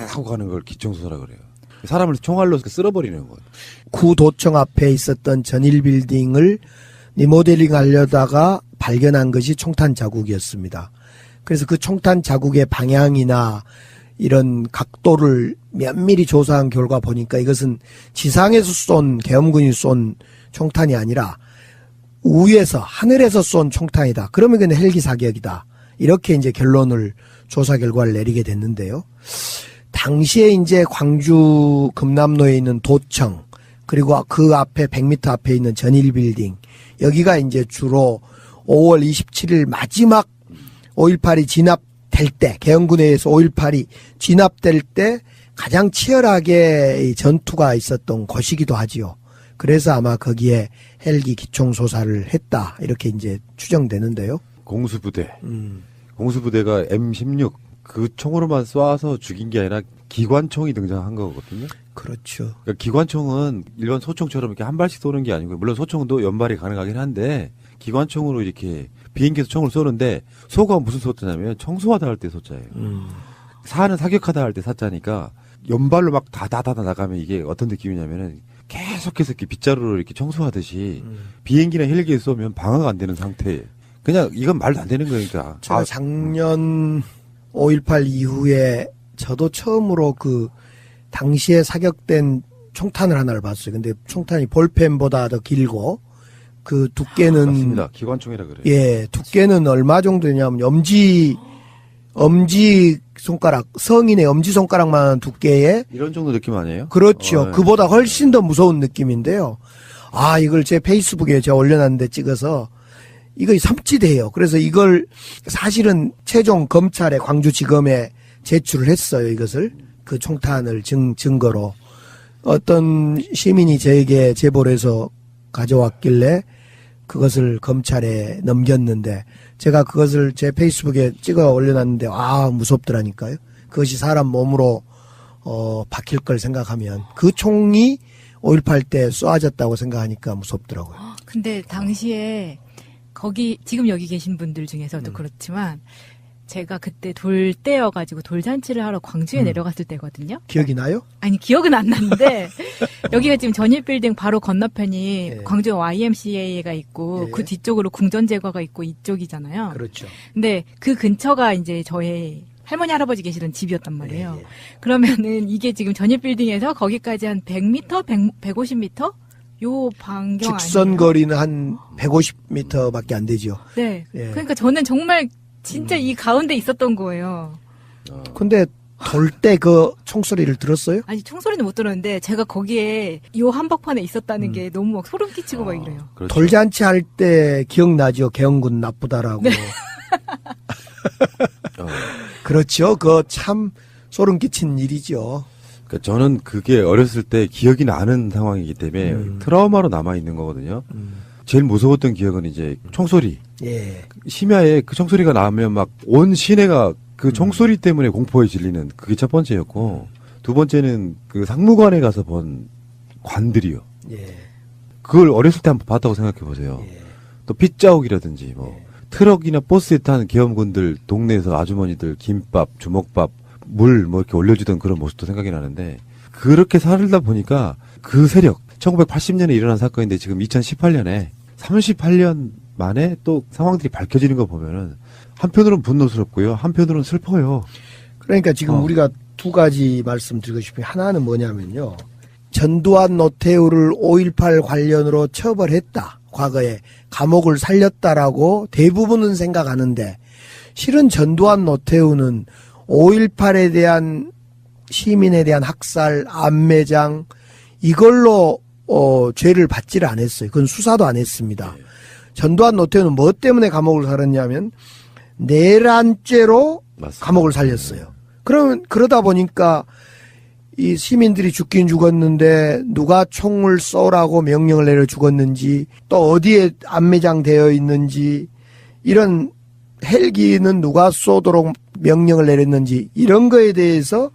Speaker 7: 하고 가는 걸 기총소사라 그래요. 사람을 총알로 쓸어버리는 거예요.
Speaker 9: 구도청 앞에 있었던 전일 빌딩을 리모델링 하려다가 발견한 것이 총탄 자국이었습니다. 그래서 그 총탄 자국의 방향이나 이런 각도를 면밀히 조사한 결과 보니까 이것은 지상에서 쏜 계엄군이 쏜 총탄이 아니라 우에서 하늘에서 쏜 총탄이다. 그러면 그건 헬기 사격이다. 이렇게 이제 결론을 조사 결과를 내리게 됐는데요. 당시에 이제 광주 금남로에 있는 도청 그리고 그 앞에 100m 앞에 있는 전일 빌딩 여기가 이제 주로 5월 27일 마지막 5.18이 진압될 때 계엄군에 의해서 5.18이 진압될 때 가장 치열하게 전투가 있었던 곳이기도 하지요. 그래서 아마 거기에 헬기 기총소사를 했다 이렇게 이제 추정되는데요.
Speaker 7: 공수부대. 공수부대가 M16 그 총으로만 쏴서 죽인 게 아니라 기관총이 등장한 거거든요.
Speaker 9: 그렇죠.
Speaker 7: 그러니까 기관총은 일반 소총처럼 이렇게 한 발씩 쏘는 게 아니고 물론 소총도 연발이 가능하긴 한데 기관총으로 이렇게 비행기에서 총을 쏘는데 소가 무슨 소자냐면 청소하다 할 때 소자예요. 사는 사격하다 할 때 사자니까 연발로 막 다다다다 나가면 이게 어떤 느낌이냐면은 계속해서 이렇게 빗자루로 이렇게 청소하듯이 비행기나 헬기에 쏘면 방어가 안 되는 상태에 그냥 이건 말도 안 되는 거니까.
Speaker 9: 제가 작년 5.18 이후에 저도 처음으로 그 당시에 사격된 총탄을 하나를 봤어요. 근데 총탄이 볼펜보다 더 길고 그 두께는
Speaker 7: 맞습니다. 기관총이라 그래요.
Speaker 9: 예, 두께는 얼마 정도냐면 엄지 손가락 성인의 엄지 손가락만한 두께에
Speaker 7: 이런 정도 느낌 아니에요?
Speaker 9: 그렇죠. 그보다 훨씬 더 무서운 느낌인데요. 아, 이걸 제 페이스북에 제가 올려놨는데 찍어서 이거 삼치대예요. 그래서 이걸 사실은 최종 검찰에 광주지검에 제출을 했어요. 이것을 그 총탄을 증거로 어떤 시민이 저에게 제보를 해서 가져왔길래 그것을 검찰에 넘겼는데 제가 그것을 제 페이스북에 찍어 올려놨는데 아 무섭더라니까요. 그것이 사람 몸으로 박힐 걸 생각하면 그 총이 5.18 때 쏘아졌다고 생각하니까 무섭더라고요.
Speaker 8: 근데 당시에 거기 지금 여기 계신 분들 중에서도 그렇지만 제가 그때 돌 때여가지고 돌잔치를 하러 광주에 내려갔을 때거든요.
Speaker 9: 기억이 나요?
Speaker 8: 아니 기억은 안 나는데 여기가 지금 전일빌딩 바로 건너편이
Speaker 9: 예.
Speaker 8: 광주 YMCA가 있고
Speaker 9: 예.
Speaker 8: 그 뒤쪽으로 궁전제과가 있고 이쪽이잖아요.
Speaker 9: 그렇죠.
Speaker 8: 근데 그 근처가 이제 저의 할머니 할아버지 계시던 집이었단 말이에요.
Speaker 9: 예.
Speaker 8: 그러면은 이게 지금 전일빌딩에서 거기까지 한 100m, 150m 요 반경
Speaker 9: 직선
Speaker 8: 아니에요?
Speaker 9: 거리는 한 150m밖에 안 되죠.
Speaker 8: 네.
Speaker 9: 예.
Speaker 8: 그러니까 저는 정말 진짜 이 가운데 있었던 거예요.
Speaker 9: 근데 돌 때 그 총소리를 들었어요?
Speaker 8: 아니 총소리는 못 들었는데 제가 거기에 요 한복판에 있었다는 게 너무 막 소름 끼치고 막 이래요.
Speaker 7: 그렇죠.
Speaker 9: 돌잔치 할 때 기억나죠? 계엄군 나쁘다라고.
Speaker 8: 네.
Speaker 9: 그렇죠. 그거 참 소름 끼친 일이죠.
Speaker 7: 그러니까 저는 그게 어렸을 때 기억이 나는 상황이기 때문에 트라우마로 남아 있는 거거든요. 제일 무서웠던 기억은 이제 총소리.
Speaker 9: 예.
Speaker 7: 심야에 그 총소리가 나면 막 온 시내가 그 총소리 때문에 공포에 질리는 그게 첫 번째였고 두 번째는 그 상무관에 가서 본 관들이요.
Speaker 9: 예.
Speaker 7: 그걸 어렸을 때 한번 봤다고 생각해 보세요.
Speaker 9: 예.
Speaker 7: 또 핏자국이라든지 뭐 트럭이나 버스에 타는 계엄군들 동네에서 아주머니들 김밥, 주먹밥, 물 뭐 이렇게 올려주던 그런 모습도 생각이 나는데 그렇게 살다 보니까 그 세력 1980년에 일어난 사건인데 지금 2018년에 38년 만에 또 상황들이 밝혀지는 거 보면은 한편으로는 분노스럽고요. 한편으로는 슬퍼요.
Speaker 9: 그러니까 지금 우리가 두 가지 말씀드리고 싶은 게 하나는 뭐냐면요. 전두환 노태우를 5.18 관련으로 처벌했다. 과거에 감옥을 살렸다라고 대부분은 생각하는데 실은 전두환 노태우는 5.18에 대한 시민에 대한 학살, 암매장 이걸로 죄를 받지를 않았어요. 그건 수사도 안 했습니다. 전두환 노태우는 뭐 때문에 감옥을 살았냐면 내란죄로
Speaker 7: 맞습니다.
Speaker 9: 감옥을 살렸어요. 그러다 보니까 이 시민들이 죽긴 죽었는데 누가 총을 쏘라고 명령을 내려 죽었는지 또 어디에 암매장 되어 있는지 이런 헬기는 누가 쏘도록 명령을 내렸는지 이런 거에 대해서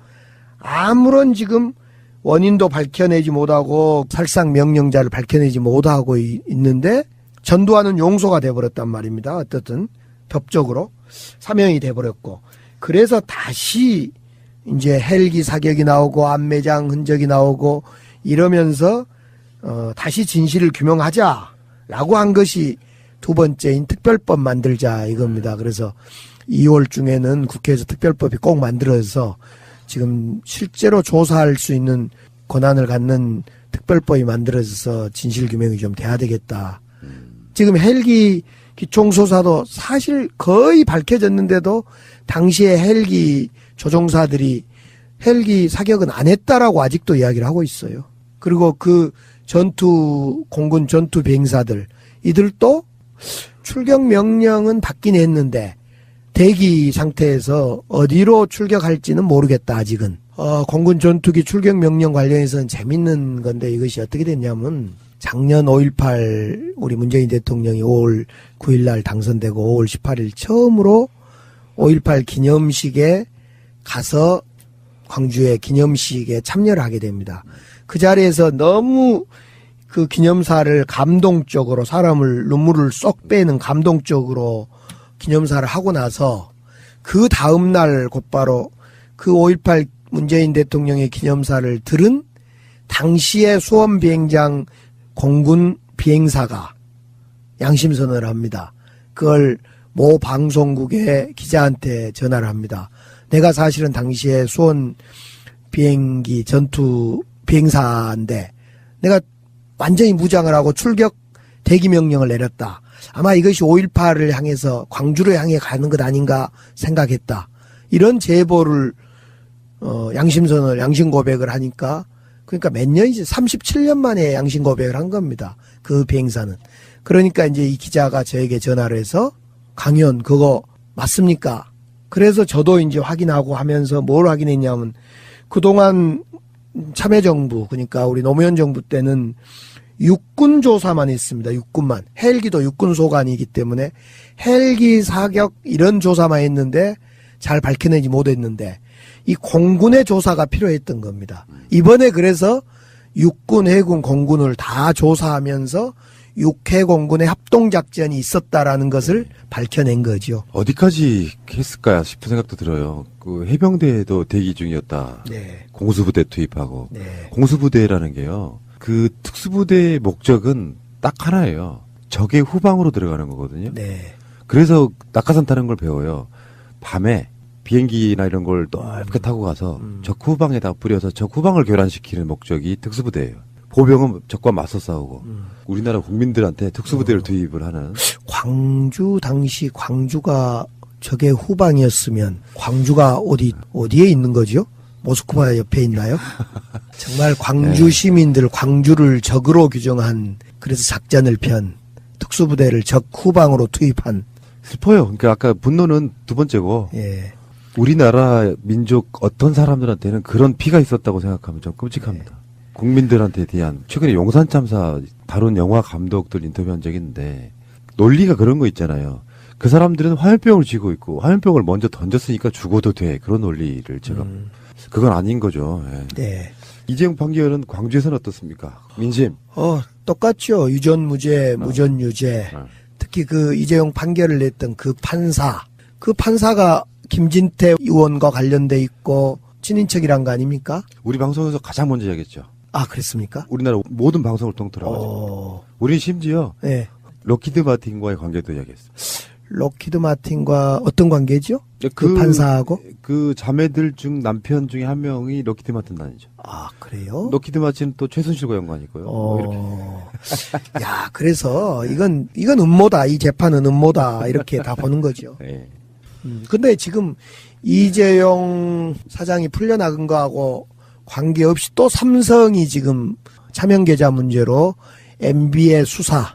Speaker 9: 아무런 지금 원인도 밝혀내지 못하고 살상 명령자를 밝혀내지 못하고 있는데 전두환은 용서가 돼버렸단 말입니다. 어떻든 법적으로 사명이 돼버렸고 그래서 다시 이제 헬기 사격이 나오고 안매장 흔적이 나오고 이러면서 다시 진실을 규명하자라고 한 것이 두 번째인 특별법 만들자 이겁니다. 그래서 2월 중에는 국회에서 특별법이 꼭 만들어서 지금 실제로 조사할 수 있는 권한을 갖는 특별법이 만들어져서 진실 규명이 좀 돼야 되겠다. 지금 헬기 기총소사도 사실 거의 밝혀졌는데도 당시에 헬기 조종사들이 헬기 사격은 안 했다라고 아직도 이야기를 하고 있어요. 그리고 그 공군 전투 비행사들 이들도 출격 명령은 받긴 했는데 대기 상태에서 어디로 출격할지는 모르겠다 아직은. 공군 전투기 출격 명령 관련해서는 재밌는 건데 이것이 어떻게 됐냐면 작년 5.18 우리 문재인 대통령이 5월 9일 날 당선되고 5월 18일 처음으로 5.18 기념식에 가서 광주의 기념식에 참여를 하게 됩니다. 그 자리에서 너무 그 기념사를 감동적으로 사람을 눈물을 쏙 빼는 감동적으로 기념사를 하고 나서 그 다음날 곧바로 그 5.18 문재인 대통령의 기념사를 들은 당시의 수원비행장 공군 비행사가 양심선언을 합니다. 그걸 모 방송국의 기자한테 전화를 합니다. 내가 사실은 당시에 수원 비행기 전투 비행사인데 내가 완전히 무장을 하고 출격 대기 명령을 내렸다. 아마 이것이 5.18을 향해서 광주를 향해 가는 것 아닌가 생각했다. 이런 제보를 양심 고백을 하니까 그러니까 몇 년이지 37년 만에 양심 고백을 한 겁니다. 그 비행사는. 그러니까 이제 이 기자가 저에게 전화를 해서 강연 그거 맞습니까? 그래서 저도 이제 확인하고 하면서 뭘 확인했냐면 그동안 참여정부 그러니까 우리 노무현 정부 때는 육군 조사만 했습니다. 육군만. 헬기도 육군 소관이기 때문에 헬기 사격 이런 조사만 했는데 잘 밝혀내지 못했는데 이 공군의 조사가 필요했던 겁니다. 이번에 그래서 육군, 해군, 공군을 다 조사하면서 육해공군의 합동작전이 있었다라는 것을 밝혀낸 거죠.
Speaker 7: 어디까지 했을까 싶은 생각도 들어요. 그 해병대에도 대기 중이었다.
Speaker 9: 네.
Speaker 7: 공수부대 투입하고.
Speaker 9: 네.
Speaker 7: 공수부대라는 게요. 그 특수부대의 목적은 딱 하나예요. 적의 후방으로 들어가는 거거든요.
Speaker 9: 네.
Speaker 7: 그래서 낙하산 타는 걸 배워요. 밤에 비행기나 이런 걸 넓게 타고 가서 적 후방에다 뿌려서 적 후방을 교란시키는 목적이 특수부대예요. 보병은 적과 맞서 싸우고 우리나라 국민들한테 특수부대를 투입을 하는.
Speaker 9: 광주 당시 광주가 적의 후방이었으면 광주가 어디에 있는 거죠? 모스크바 옆에 있나요? 정말 광주 시민들 광주를 적으로 규정한 그래서 작전을 편 특수부대를 적 후방으로 투입한.
Speaker 7: 슬퍼요. 그러니까 아까 분노는 두 번째고.
Speaker 9: 예.
Speaker 7: 우리나라 민족 어떤 사람들한테는 그런 피가 있었다고 생각하면 좀 끔찍합니다. 국민들한테 대한 최근에 용산 참사 다룬 영화 감독들 인터뷰한 적이 있는데 논리가 그런 거 있잖아요. 그 사람들은 화염병을 쥐고 있고 화염병을 먼저 던졌으니까 죽어도 돼. 그런 논리를 지금. 그건 아닌 거죠. 예.
Speaker 9: 네.
Speaker 7: 이재용 판결은 광주에서는 어떻습니까? 민심.
Speaker 9: 똑같죠. 유전무죄, 무전유죄. 특히 그 이재용 판결을 냈던 그 판사가 김진태 의원과 관련돼 있고 친인척이란 거 아닙니까?
Speaker 7: 우리 방송에서 가장 먼저 이야기했죠.
Speaker 9: 아, 그랬습니까?
Speaker 7: 우리나라 모든 방송을 통틀어가지고. 우리 심지어
Speaker 9: 네.
Speaker 7: 록히드 마틴과의 관계도 이야기했습니다.
Speaker 9: 록히드 마틴과 어떤 관계죠? 그 판사하고?
Speaker 7: 그 자매들 중 남편 중에 한 명이 록히드 마틴 단이죠.
Speaker 9: 아, 그래요?
Speaker 7: 록히드 마틴은 또 최순실과 연관이 있고요. 이렇게.
Speaker 9: 야, 그래서 이건 음모다. 이 재판은 음모다. 이렇게 다 보는 거죠.
Speaker 7: 네.
Speaker 9: 근데 지금 이재용 사장이 풀려나간 거하고 관계없이 또 삼성이 지금 차명 계좌 문제로 MB의 수사,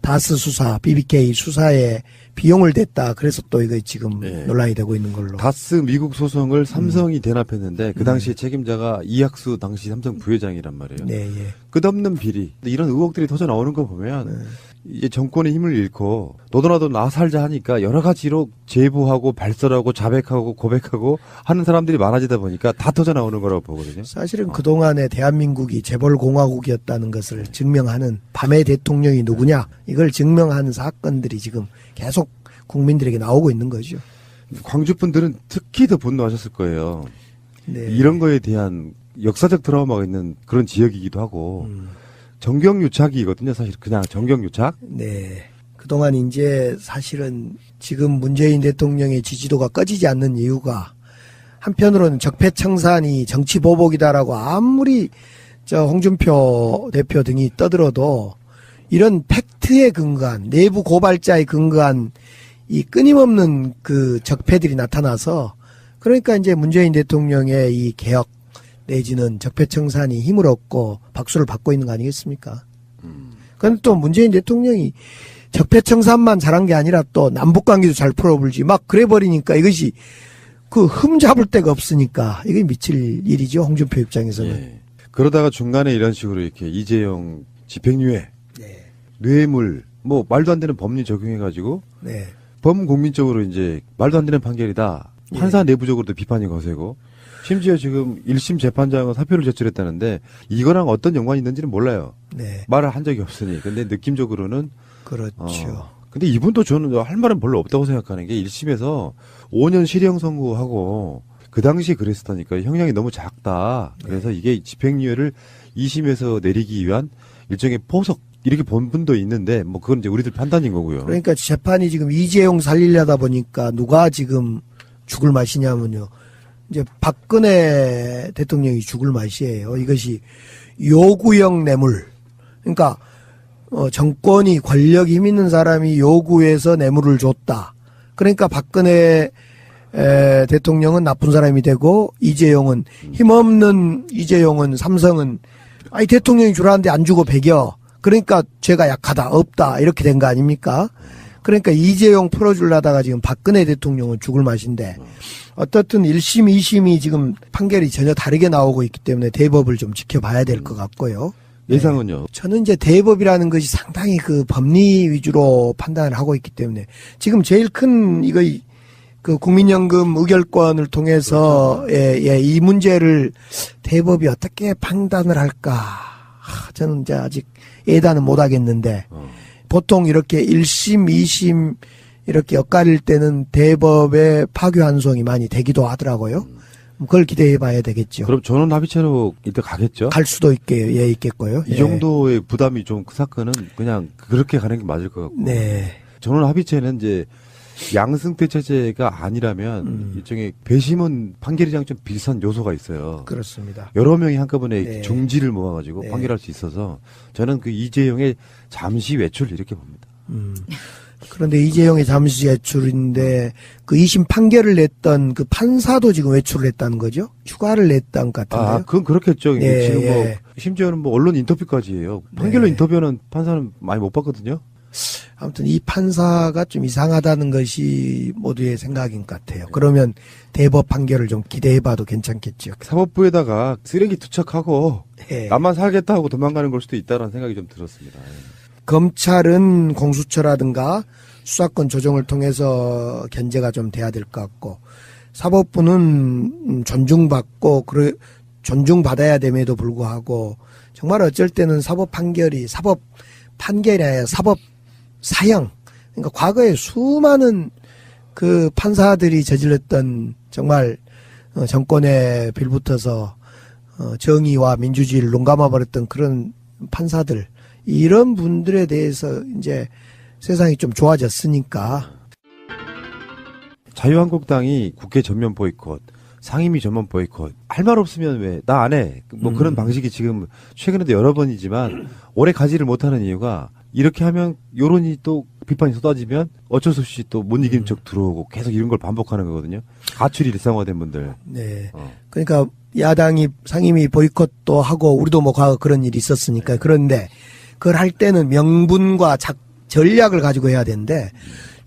Speaker 9: 다스 수사, BBK 수사에 비용을 댔다. 그래서 또 이거 지금 논란이 되고 있는 걸로.
Speaker 7: 다스 미국 소송을 삼성이 대납했는데 그 당시에 책임자가 이학수 당시 삼성 부회장이란 말이에요.
Speaker 9: 네, 예.
Speaker 7: 끝없는 비리. 이런 의혹들이 터져 나오는 거 보면 이제 정권의 힘을 잃고 너도나도 나 살자 하니까 여러 가지로 제보하고 발설하고 자백하고 고백하고 하는 사람들이 많아지다 보니까 다 터져 나오는 거라고 보거든요.
Speaker 9: 사실은 그동안에 대한민국이 재벌공화국이었다는 것을 증명하는 밤의 대통령이 누구냐 이걸 증명하는 사건들이 지금 계속 국민들에게 나오고 있는 거죠.
Speaker 7: 광주 분들은 특히 더 분노하셨을 거예요.
Speaker 9: 네.
Speaker 7: 이런 거에 대한 역사적 트라우마가 있는 그런 지역이기도 하고 정경유착이거든요. 사실 그냥 정경유착.
Speaker 9: 네. 그동안 이제 사실은 지금 문재인 대통령의 지지도가 꺼지지 않는 이유가 한편으로는 적폐청산이 정치보복이다라고 아무리 홍준표 대표 등이 떠들어도 이런 팩트에 근거한 내부 고발자에 근거한 이 끊임없는 그 적폐들이 나타나서 그러니까 이제 문재인 대통령의 이 개혁 내지는 적폐청산이 힘을 얻고 박수를 받고 있는 거 아니겠습니까? 그런데 또 문재인 대통령이 적폐청산만 잘한 게 아니라 또 남북관계도 잘 풀어불지 막 그래버리니까 이것이 그 흠 잡을 데가 없으니까 이게 미칠 일이죠. 홍준표 입장에서는.
Speaker 7: 예. 그러다가 중간에 이런 식으로 이렇게 이재용 집행유예,
Speaker 9: 네.
Speaker 7: 뇌물, 뭐 말도 안 되는 법률 적용해가지고
Speaker 9: 네.
Speaker 7: 범국민적으로 이제 말도 안 되는 판결이다. 판사 내부적으로도 비판이 거세고 심지어 지금 1심 재판장은 사표를 제출했다는데 이거랑 어떤 연관이 있는지는 몰라요.
Speaker 9: 네.
Speaker 7: 말을 한 적이 없으니. 근데 느낌적으로는
Speaker 9: 그렇죠.
Speaker 7: 근데 이분도 저는 할 말은 별로 없다고 생각하는 게 1심에서 5년 실형 선고하고 그 당시에 그랬었다니까 형량이 너무 작다. 그래서 이게 집행유예를 2심에서 내리기 위한 일종의 포석 이렇게 본 분도 있는데 뭐 그건 이제 우리들 판단인 거고요.
Speaker 9: 그러니까 재판이 지금 이재용 살리려다 보니까 누가 지금 죽을 맛이냐면요. 이제 박근혜 대통령이 죽을 맛이에요. 이것이 요구형 뇌물. 그러니까 정권이 권력이 힘 있는 사람이 요구해서 뇌물을 줬다. 그러니까 박근혜 대통령은 나쁜 사람이 되고 이재용은 힘없는 이재용은 삼성은 아니 대통령이 주라는데 안 주고 배겨. 그러니까 죄가 약하다 없다 이렇게 된 거 아닙니까? 그러니까 이재용 풀어주려다가 지금 박근혜 대통령은 죽을 맛인데 어떻든 1심, 2심이 지금 판결이 전혀 다르게 나오고 있기 때문에 대법을 좀 지켜봐야 될 것 같고요.
Speaker 7: 예상은요?
Speaker 9: 네. 저는 이제 대법이라는 것이 상당히 그 법리 위주로 판단을 하고 있기 때문에 지금 제일 큰 이거 그 국민연금 의결권을 통해서 이 문제를 대법이 어떻게 판단을 할까 저는 이제 아직 예단은 못 하겠는데 보통 이렇게 1심, 2심 이렇게 엇갈릴 때는 대법의 파교환송이 많이 되기도 하더라고요. 그걸 기대해 봐야 되겠죠.
Speaker 7: 그럼 전원 합의체로 이때 가겠죠?
Speaker 9: 갈 수도 있겠고요.
Speaker 7: 이 정도의 부담이 좀 그 사건은 그냥 그렇게 가는 게 맞을 것 같고.
Speaker 9: 네.
Speaker 7: 전원 합의체는 이제 양승태 체제가 아니라면 일종의 배심원 판결이랑 좀 비슷한 요소가 있어요.
Speaker 9: 그렇습니다.
Speaker 7: 여러 명이 한꺼번에
Speaker 9: 네.
Speaker 7: 중지를 모아가지고
Speaker 9: 네.
Speaker 7: 판결할 수 있어서 저는 그 이재용의 잠시 외출 이렇게 봅니다.
Speaker 9: 그런데 이재용의 잠시 외출인데 그 2심 판결을 냈던 그 판사도 지금 외출을 했다는 거죠? 휴가를 냈다는 것 같은데요.
Speaker 7: 아, 그건 그렇겠죠.
Speaker 9: 네,
Speaker 7: 지금 뭐
Speaker 9: 예.
Speaker 7: 심지어는 뭐 언론 인터뷰까지 해요. 판결로
Speaker 9: 네.
Speaker 7: 인터뷰하는 판사는 많이 못 봤거든요.
Speaker 9: 아무튼 이 판사가 좀 이상하다는 것이 모두의 생각인 것 같아요. 그러면 대법 판결을 좀 기대해봐도 괜찮겠죠.
Speaker 7: 사법부에다가 쓰레기 투척하고
Speaker 9: 예.
Speaker 7: 나만 살겠다 하고 도망가는 걸 수도 있다는 생각이 좀 들었습니다.
Speaker 9: 검찰은 공수처라든가 수사권 조정을 통해서 견제가 좀 돼야 될 것 같고 사법부는 존중받고 존중받아야 됨에도 불구하고 정말 어쩔 때는 사법 판결이 아니라 사법 사형 그러니까 과거에 수많은 그 판사들이 저질렀던 정말 정권에 빌붙어서 정의와 민주주의를 논감아버렸던 그런 판사들 이런 분들에 대해서 이제 세상이 좀 좋아졌으니까
Speaker 7: 자유한국당이 국회 전면 보이콧, 상임위 전면 보이콧 할 말 없으면 왜 나 안 해? 뭐 그런 방식이 지금 최근에도 여러 번이지만 오래 가지를 못하는 이유가 이렇게 하면 여론이 또 비판이 쏟아지면 어쩔 수 없이 또 못 이기는 척 들어오고 계속 이런 걸 반복하는 거거든요. 가출이 일상화된 분들.
Speaker 9: 네. 그러니까 야당이 상임위 보이콧도 하고 우리도 뭐 과거 그런 일이 있었으니까 그런데 그걸 할 때는 명분과 전략을 가지고 해야 되는데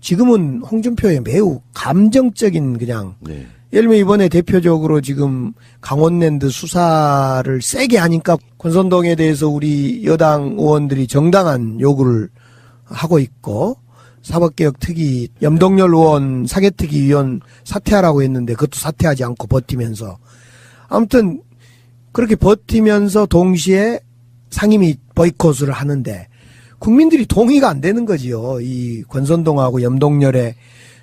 Speaker 9: 지금은 홍준표의 매우 감정적인 그냥
Speaker 7: 네.
Speaker 9: 예를 들면 이번에 대표적으로 지금 강원랜드 수사를 세게 하니까 권선동에 대해서 우리 여당 의원들이 정당한 요구를 하고 있고 사법개혁특위 염동열 의원 사개특위위원 사퇴하라고 했는데 그것도 사퇴하지 않고 버티면서 아무튼 그렇게 버티면서 동시에 상임위 보이콧을 하는데 국민들이 동의가 안 되는 거지요. 이 권선동하고 염동열의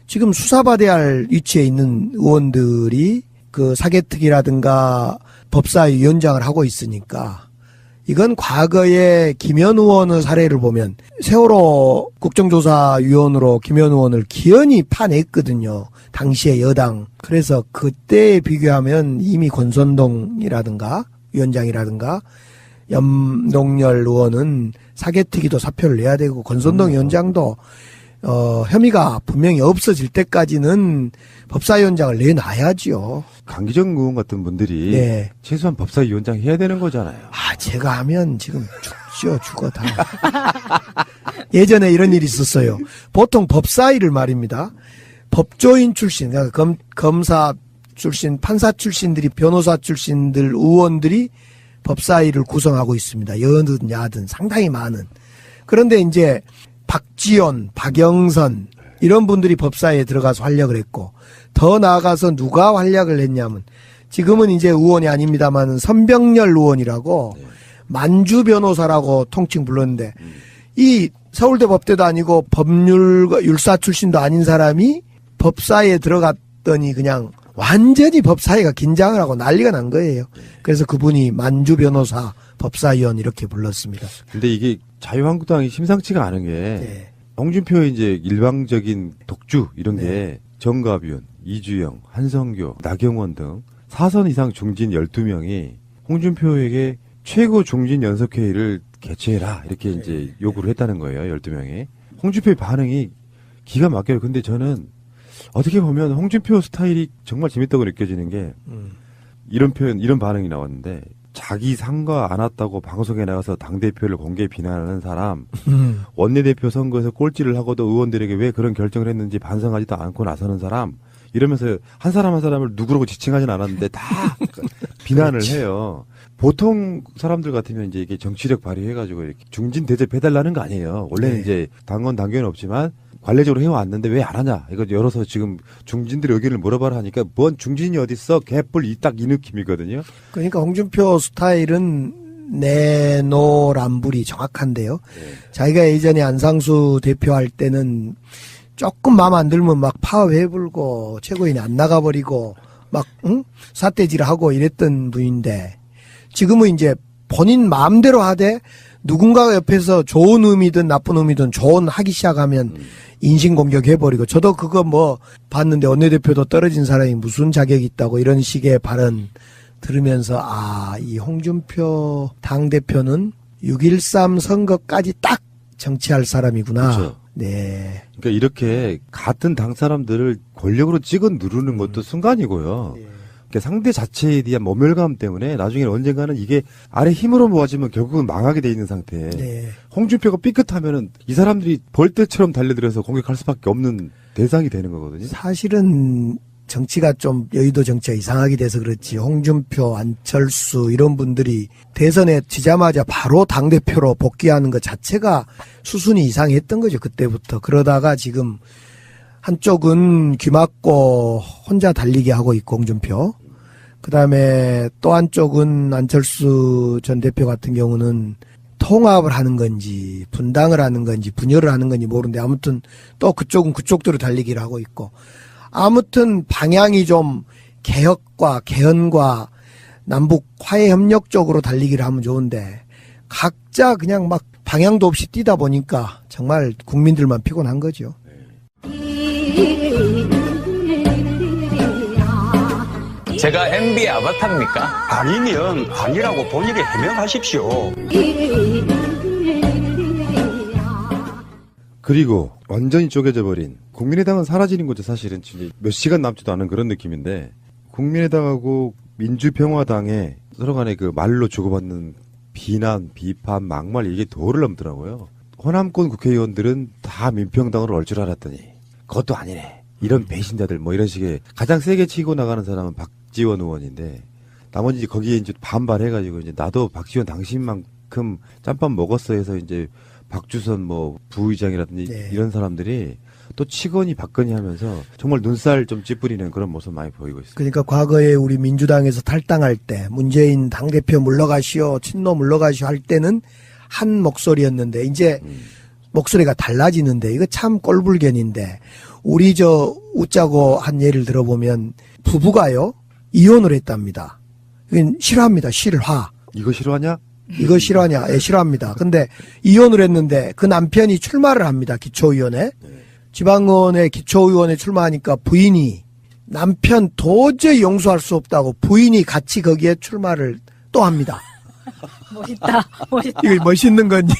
Speaker 9: 지금 수사받아야 할 위치에 있는 의원들이 그 사개특위라든가 법사위 위원장을 하고 있으니까 이건 과거에 김현 의원의 사례를 보면 세월호 국정조사위원으로 김현 의원을 기연히 파냈거든요. 당시에 여당. 그래서 그때에 비교하면 이미 권선동이라든가 위원장이라든가 염동열 의원은 사개특위도 사표를 내야 되고 권선동 위원장도 혐의가 분명히 없어질 때까지는 법사위원장을 내놔야지요.
Speaker 7: 강기정 의원 같은 분들이
Speaker 9: 네.
Speaker 7: 최소한 법사위원장 해야 되는 거잖아요.
Speaker 9: 아, 제가 하면 지금 죽죠, 죽어 다. 예전에 이런 일이 있었어요. 보통 법사위를 말입니다. 법조인 출신, 그러니까 검사 출신, 판사 출신들이 변호사 출신들 의원들이 법사위를 구성하고 있습니다. 여든 야든 상당히 많은. 그런데 이제 박지원, 박영선 이런 분들이 법사위에 들어가서 활약을 했고 더 나아가서 누가 활약을 했냐면 지금은 이제 의원이 아닙니다만 선병열 의원이라고 만주 변호사라고 통칭 불렀는데 이 서울대 법대도 아니고 율사 출신도 아닌 사람이 법사위에 들어갔더니 그냥 완전히 법사위가 긴장을 하고 난리가 난 거예요. 그래서 그분이 만주 변호사 법사위원 이렇게 불렀습니다.
Speaker 7: 근데 이게 자유한국당이 심상치가 않은 게
Speaker 9: 네.
Speaker 7: 홍준표의 이제 일방적인 독주 이런
Speaker 9: 네.
Speaker 7: 게 정가비원, 이주영, 한성교, 나경원 등 4선 이상 중진 12명이 홍준표에게 최고 중진 연석회의를 개최해라 이렇게 이제 요구를 했다는 거예요. 12명이. 홍준표의 반응이 기가 막혀요. 근데 저는 어떻게 보면 홍준표 스타일이 정말 재밌다고 느껴지는 게 이런 표현, 이런 반응이 나왔는데 자기 상과 안 왔다고 방송에 나가서 당대표를 공개 비난하는 사람, 원내대표 선거에서 꼴찌를 하고도 의원들에게 왜 그런 결정을 했는지 반성하지도 않고 나서는 사람, 이러면서 한 사람 한 사람을 누구라고 지칭하진 않았는데 다 비난을 해요. 보통 사람들 같으면 이제 이게 정치력 발휘해가지고 이렇게 중진 대접해달라는 거 아니에요. 원래는
Speaker 9: 네.
Speaker 7: 이제 당연은 없지만 관례적으로 해왔는데 왜 안 하냐. 이거 열어서 지금 중진들의 의견을 물어봐라 하니까 뭔 중진이 어딨어? 개뿔 딱 이 느낌이거든요.
Speaker 9: 그러니까 홍준표 스타일은 내노란불이 정확한데요.
Speaker 7: 네.
Speaker 9: 자기가 예전에 안상수 대표할 때는 조금 마음 안 들면 막 파업해불고 최고위원이 안 나가버리고 막 사태질하고 이랬던 분인데 지금은 이제 본인 마음대로 하되 누군가가 옆에서 좋은 의미든 나쁜 의미든 하기 시작하면 인신공격 해버리고 저도 그거 뭐 봤는데 원내대표도 떨어진 사람이 무슨 자격이 있다고 이런 식의 발언 들으면서 이 홍준표 당대표는 6.13 선거까지 딱 정치할 사람이구나.
Speaker 7: 그렇죠.
Speaker 9: 네.
Speaker 7: 그러니까 이렇게 같은 당 사람들을 권력으로 찍어 누르는 것도 순간이고요.
Speaker 9: 네.
Speaker 7: 그러니까 상대 자체에 대한 모멸감 때문에 나중에 언젠가는 이게 아래 힘으로 모아지면 결국은 망하게 돼 있는 상태에
Speaker 9: 네.
Speaker 7: 홍준표가 삐끗하면은 이 사람들이 벌떼처럼 달려들어서 공격할 수밖에 없는 대상이 되는 거거든요.
Speaker 9: 사실은 정치가 좀 여의도 정치가 이상하게 돼서 그렇지 홍준표, 안철수 이런 분들이 대선에 지자마자 바로 당대표로 복귀하는 것 자체가 수순이 이상했던 거죠. 그때부터. 그러다가 지금 한쪽은 귀 막고 혼자 달리기 하고 있고 홍준표. 그다음에 또 한쪽은 안철수 전 대표 같은 경우는 통합을 하는 건지 분당을 하는 건지 분열을 하는 건지 모르는데 아무튼 또 그쪽은 그쪽대로 달리기를 하고 있고 아무튼 방향이 좀 개혁과 개헌과 남북 화해 협력 쪽으로 달리기를 하면 좋은데 각자 그냥 막 방향도 없이 뛰다 보니까 정말 국민들만 피곤한 거죠.
Speaker 11: 제가 MB의 아바타입니까?
Speaker 10: 아니면 아니라고 본인이 해명하십시오.
Speaker 7: 그리고 완전히 쪼개져 버린 국민의당은 사라지는 거죠. 사실은 지금 몇 시간 남지도 않은 그런 느낌인데 국민의당하고 민주평화당에 서로 간에 그 말로 주고받는 비난, 비판, 막말 이게 도를 넘더라고요. 호남권 국회의원들은 다 민평당으로 올 줄 알았더니 그것도 아니네. 이런 배신자들 뭐 이런 식의 가장 세게 치고 나가는 사람은 박지원 의원인데 나머지 거기에 이제 반발해가지고 이제 나도 박지원 당신만큼 짬밥 먹었어 해서 이제 박주선 뭐 부의장이라든지
Speaker 9: 네.
Speaker 7: 이런 사람들이 또 치거니 받거니 하면서 정말 눈살 좀 찌푸리는 그런 모습 많이 보이고 있습니다.
Speaker 9: 그러니까 과거에 우리 민주당에서 탈당할 때 문재인 당대표 물러가시오, 친노 물러가시오 할 때는 한 목소리였는데 이제 목소리가 달라지는데 이거 참 꼴불견인데 우리 저 웃자고 한 예를 들어보면 부부가요 이혼을 했답니다. 이건 싫어합니다. 실화.
Speaker 7: 이거 싫어하냐?
Speaker 9: 이거 싫어하냐? 예, 싫어합니다. 근데 이혼을 했는데 그 남편이 출마를 합니다. 기초의원에. 지방의원에 기초의원에 출마하니까 부인이 남편 도저히 용서할 수 없다고 부인이 같이 거기에 출마를 또 합니다.
Speaker 8: 멋있다. 멋있다.
Speaker 9: 이거 멋있는 건지.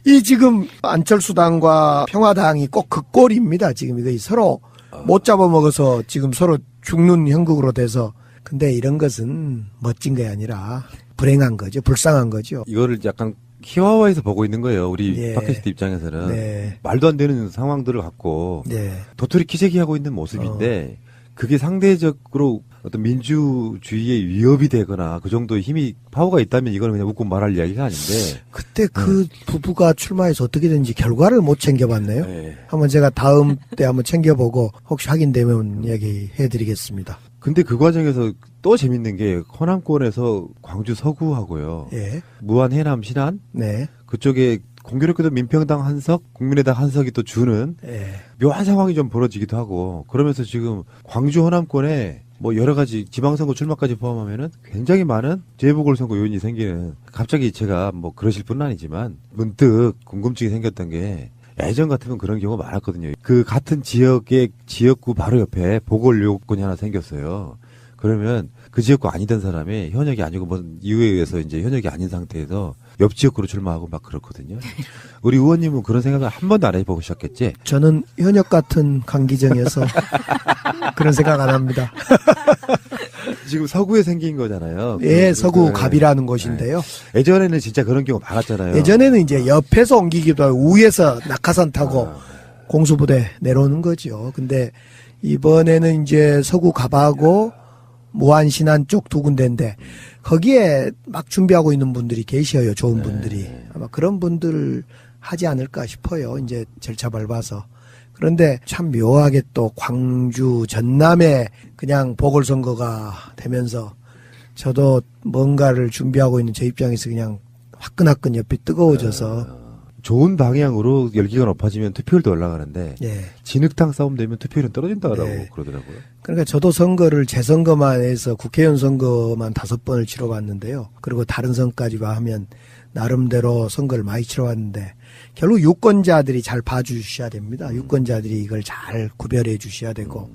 Speaker 9: 이 지금 안철수당과 평화당이 꼭 그 꼴입니다. 지금 이거 서로 못 잡아먹어서 지금 서로 죽는 형국으로 돼서. 근데 이런 것은 멋진 게 아니라 불행한 거죠. 불쌍한 거죠.
Speaker 7: 이거를 약간 희화화해서 보고 있는 거예요. 우리
Speaker 9: 예.
Speaker 7: 팟캐스트 입장에서는.
Speaker 9: 네.
Speaker 7: 말도 안 되는 상황들을 갖고
Speaker 9: 네.
Speaker 7: 도토리 키재기하고 있는 모습인데 그게 상대적으로 어떤 민주주의의 위협이 되거나 그 정도의 힘이 파워가 있다면 이거는 그냥 웃고 말할 이야기가 아닌데
Speaker 9: 그때 그 부부가 출마해서 어떻게 된지 결과를 못 챙겨봤네요.
Speaker 7: 네.
Speaker 9: 한번 제가 다음 때 한번 챙겨보고 혹시 확인되면 얘기해드리겠습니다.
Speaker 7: 근데 그 과정에서 또 재밌는 게 호남권에서 광주 서구하고요.
Speaker 9: 예.
Speaker 7: 무안 해남 신안
Speaker 9: 네.
Speaker 7: 그쪽에 공교롭게도 민평당 한석, 국민의당 한석이 또 주는
Speaker 9: 예.
Speaker 7: 묘한 상황이 좀 벌어지기도 하고 그러면서 지금 광주 호남권에 뭐 여러 가지 지방선거 출마까지 포함하면은 굉장히 많은 재보궐선거 요인이 생기는 갑자기 제가 뭐 그러실 분은 아니지만 문득 궁금증이 생겼던 게 예전 같으면 그런 경우가 많았거든요. 그 같은 지역의 지역구 바로 옆에 보궐요건이 하나 생겼어요. 그러면 그 지역구 아니던 사람이 현역이 아니고 무슨 이유에 의해서 이제 현역이 아닌 상태에서 옆 지역구로 출마하고 막 그렇거든요. 우리 의원님은 그런 생각을 한 번도 안 해보셨겠지?
Speaker 9: 저는 현역 같은 강기정이어서 그런 생각 안 합니다.
Speaker 7: 지금 서구에 생긴 거잖아요.
Speaker 9: 예, 서구 갑이라는 곳인데요.
Speaker 7: 예전에는 진짜 그런 경우 많았잖아요.
Speaker 9: 예전에는 이제 옆에서 옮기기도 하고 위에서 낙하산 타고 공수부대 내려오는 거죠. 근데 이번에는 이제 서구 갑하고 무안 신안 쪽 두 군데인데 거기에 막 준비하고 있는 분들이 계셔요. 좋은 분들이. 아마 그런 분들 하지 않을까 싶어요. 이제 절차 밟아서. 그런데 참 묘하게 또 광주 전남에 그냥 보궐선거가 되면서 저도 뭔가를 준비하고 있는 제 입장에서 그냥 화끈화끈 옆이 뜨거워져서
Speaker 7: 좋은 방향으로 열기가 높아지면 투표율도 올라가는데
Speaker 9: 예.
Speaker 7: 진흙탕 싸움 되면 투표율은 떨어진다라고
Speaker 9: 네.
Speaker 7: 그러더라고요.
Speaker 9: 그러니까 저도 선거를 재선거만 해서 국회의원 선거만 5번을 치러봤는데요. 그리고 다른 선까지 하면 나름대로 선거를 많이 치러봤는데 결국 유권자들이 잘 봐주셔야 됩니다. 유권자들이 이걸 잘 구별해 주셔야 되고.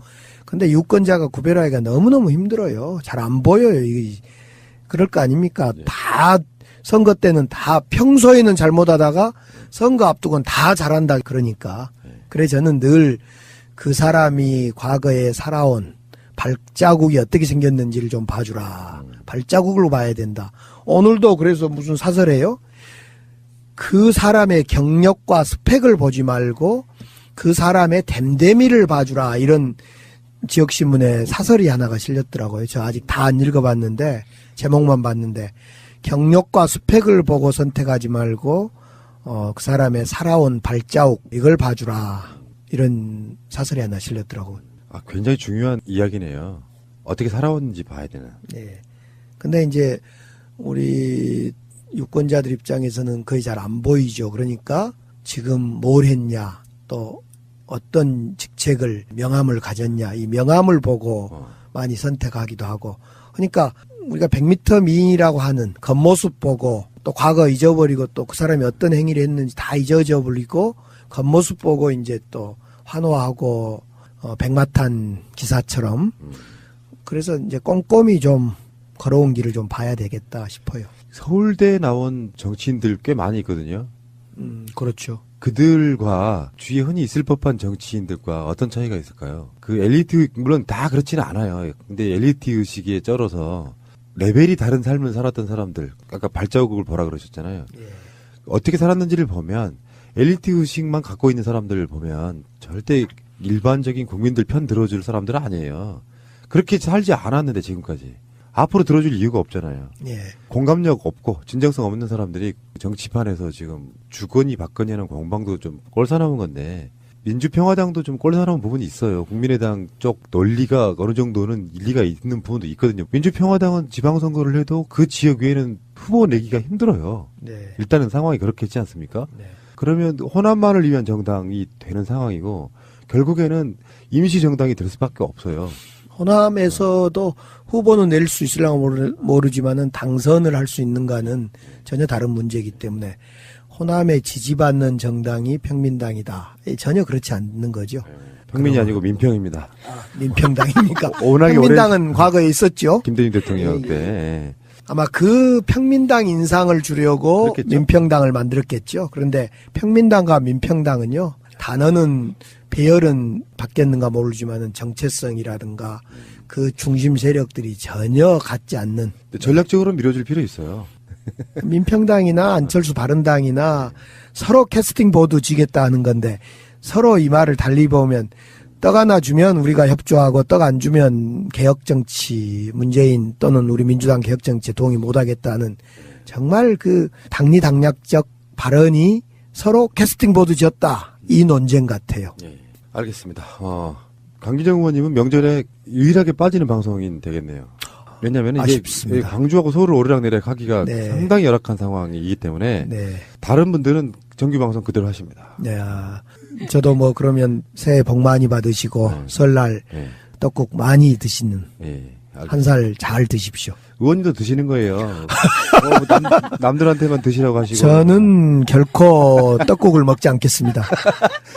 Speaker 9: 근데 유권자가 구별하기가 너무너무 힘들어요. 잘 안 보여요. 이게 그럴 거 아닙니까? 다 선거 때는 다 평소에는 잘못하다가 선거 앞두고는 다 잘한다 그러니까. 그래 저는 늘 그 사람이 과거에 살아온 발자국이 어떻게 생겼는지를 좀 봐주라. 발자국으로 봐야 된다. 오늘도 그래서 무슨 사설해요? 그 사람의 경력과 스펙을 보지 말고 그 사람의 댐데미를 봐주라. 이런 지역신문에 사설이 하나가 실렸더라고요. 저 아직 다 안 읽어봤는데 제목만 봤는데 경력과 스펙을 보고 선택하지 말고 그 사람의 살아온 발자국 이걸 봐주라. 이런 사설이 하나 실렸더라고요.
Speaker 7: 아, 굉장히 중요한 이야기네요. 어떻게 살아왔는지 봐야 되나.
Speaker 9: 네. 근데 이제 우리 유권자들 입장에서는 거의 잘 안 보이죠. 그러니까 지금 뭘 했냐, 또 어떤 직책을 명함을 가졌냐, 이 명함을 보고 많이 선택하기도 하고. 그러니까 우리가 100m 미인이라고 하는 겉모습 보고 또 과거 잊어버리고 또 그 사람이 어떤 행위를 했는지 다 잊어버리고 겉모습 보고 이제 또 환호하고 백마탄 기사처럼 그래서 이제 꼼꼼히 좀 걸어온 길을 좀 봐야 되겠다 싶어요.
Speaker 7: 서울대에 나온 정치인들 꽤 많이 있거든요.
Speaker 9: 그렇죠.
Speaker 7: 그들과 주위에 흔히 있을 법한 정치인들과 어떤 차이가 있을까요? 그 엘리트, 물론 다 그렇지는 않아요. 근데 엘리트 의식에 쩔어서 레벨이 다른 삶을 살았던 사람들, 아까 발자국을 보라 그러셨잖아요.
Speaker 9: 예.
Speaker 7: 어떻게 살았는지를 보면 엘리트 의식만 갖고 있는 사람들을 보면 절대 일반적인 국민들 편 들어줄 사람들은 아니에요. 그렇게 살지 않았는데 지금까지. 앞으로 들어줄 이유가 없잖아요.
Speaker 9: 예.
Speaker 7: 공감력 없고 진정성 없는 사람들이 정치판에서 지금 주거니 받거니 하는 공방도 좀 꼴사나운 건데 민주평화당도 좀 꼴사나운 부분이 있어요. 국민의당 쪽 논리가 어느 정도는 일리가 있는 부분도 있거든요. 민주평화당은 지방선거를 해도 그 지역 외에는 후보 내기가 힘들어요.
Speaker 9: 네.
Speaker 7: 일단은 상황이 그렇게 있지 않습니까?
Speaker 9: 네.
Speaker 7: 그러면 호남만을 위한 정당이 되는 상황이고 결국에는 임시정당이 될 수밖에 없어요.
Speaker 9: 호남에서도 후보는 낼 수 있을까 모르지만은 당선을 할 수 있는가는 전혀 다른 문제이기 때문에 호남에 지지받는 정당이 평민당이다. 전혀 그렇지 않는 거죠.
Speaker 7: 평민이 아니고 민평입니다.
Speaker 9: 민평당입니까?
Speaker 7: 워낙에
Speaker 9: 평민당은 과거에 있었죠.
Speaker 7: 김대중 대통령
Speaker 9: 예,
Speaker 7: 때.
Speaker 9: 아마 그 평민당 인상을 주려고
Speaker 7: 그렇겠죠.
Speaker 9: 민평당을 만들었겠죠. 그런데 평민당과 민평당은요. 단어는 배열은 바뀌었는가 모르지만은 정체성이라든가 그 중심 세력들이 전혀 같지 않는.
Speaker 7: 전략적으로 밀어줄 필요 있어요.
Speaker 9: 민평당이나 안철수 바른당이나 서로 캐스팅 보드 지겠다 하는 건데 서로 이 말을 달리 보면 떡 하나 주면 우리가 협조하고 떡 안 주면 개혁정치 문재인 또는 우리 민주당 개혁정치에 동의 못하겠다는 정말 그 당리당략적 발언이 서로 캐스팅 보드 지었다. 이 논쟁 같아요.
Speaker 7: 예, 알겠습니다. 강기정 의원님은 명절에 유일하게 빠지는 방송인 되겠네요. 왜냐하면 이제
Speaker 9: 아쉽습니다.
Speaker 7: 광주하고 서울을 오르락내리락 하기가
Speaker 9: 네.
Speaker 7: 상당히 열악한 상황이기 때문에
Speaker 9: 네.
Speaker 7: 다른 분들은 정규 방송 그대로 하십니다.
Speaker 9: 네. 저도 뭐 그러면 새해 복 많이 받으시고 설날 떡국 많이 드시는 한 살 잘 드십시오.
Speaker 7: 의원님도 드시는 거예요. 남들한테만 드시라고 하시고.
Speaker 9: 저는 결코 떡국을 먹지 않겠습니다.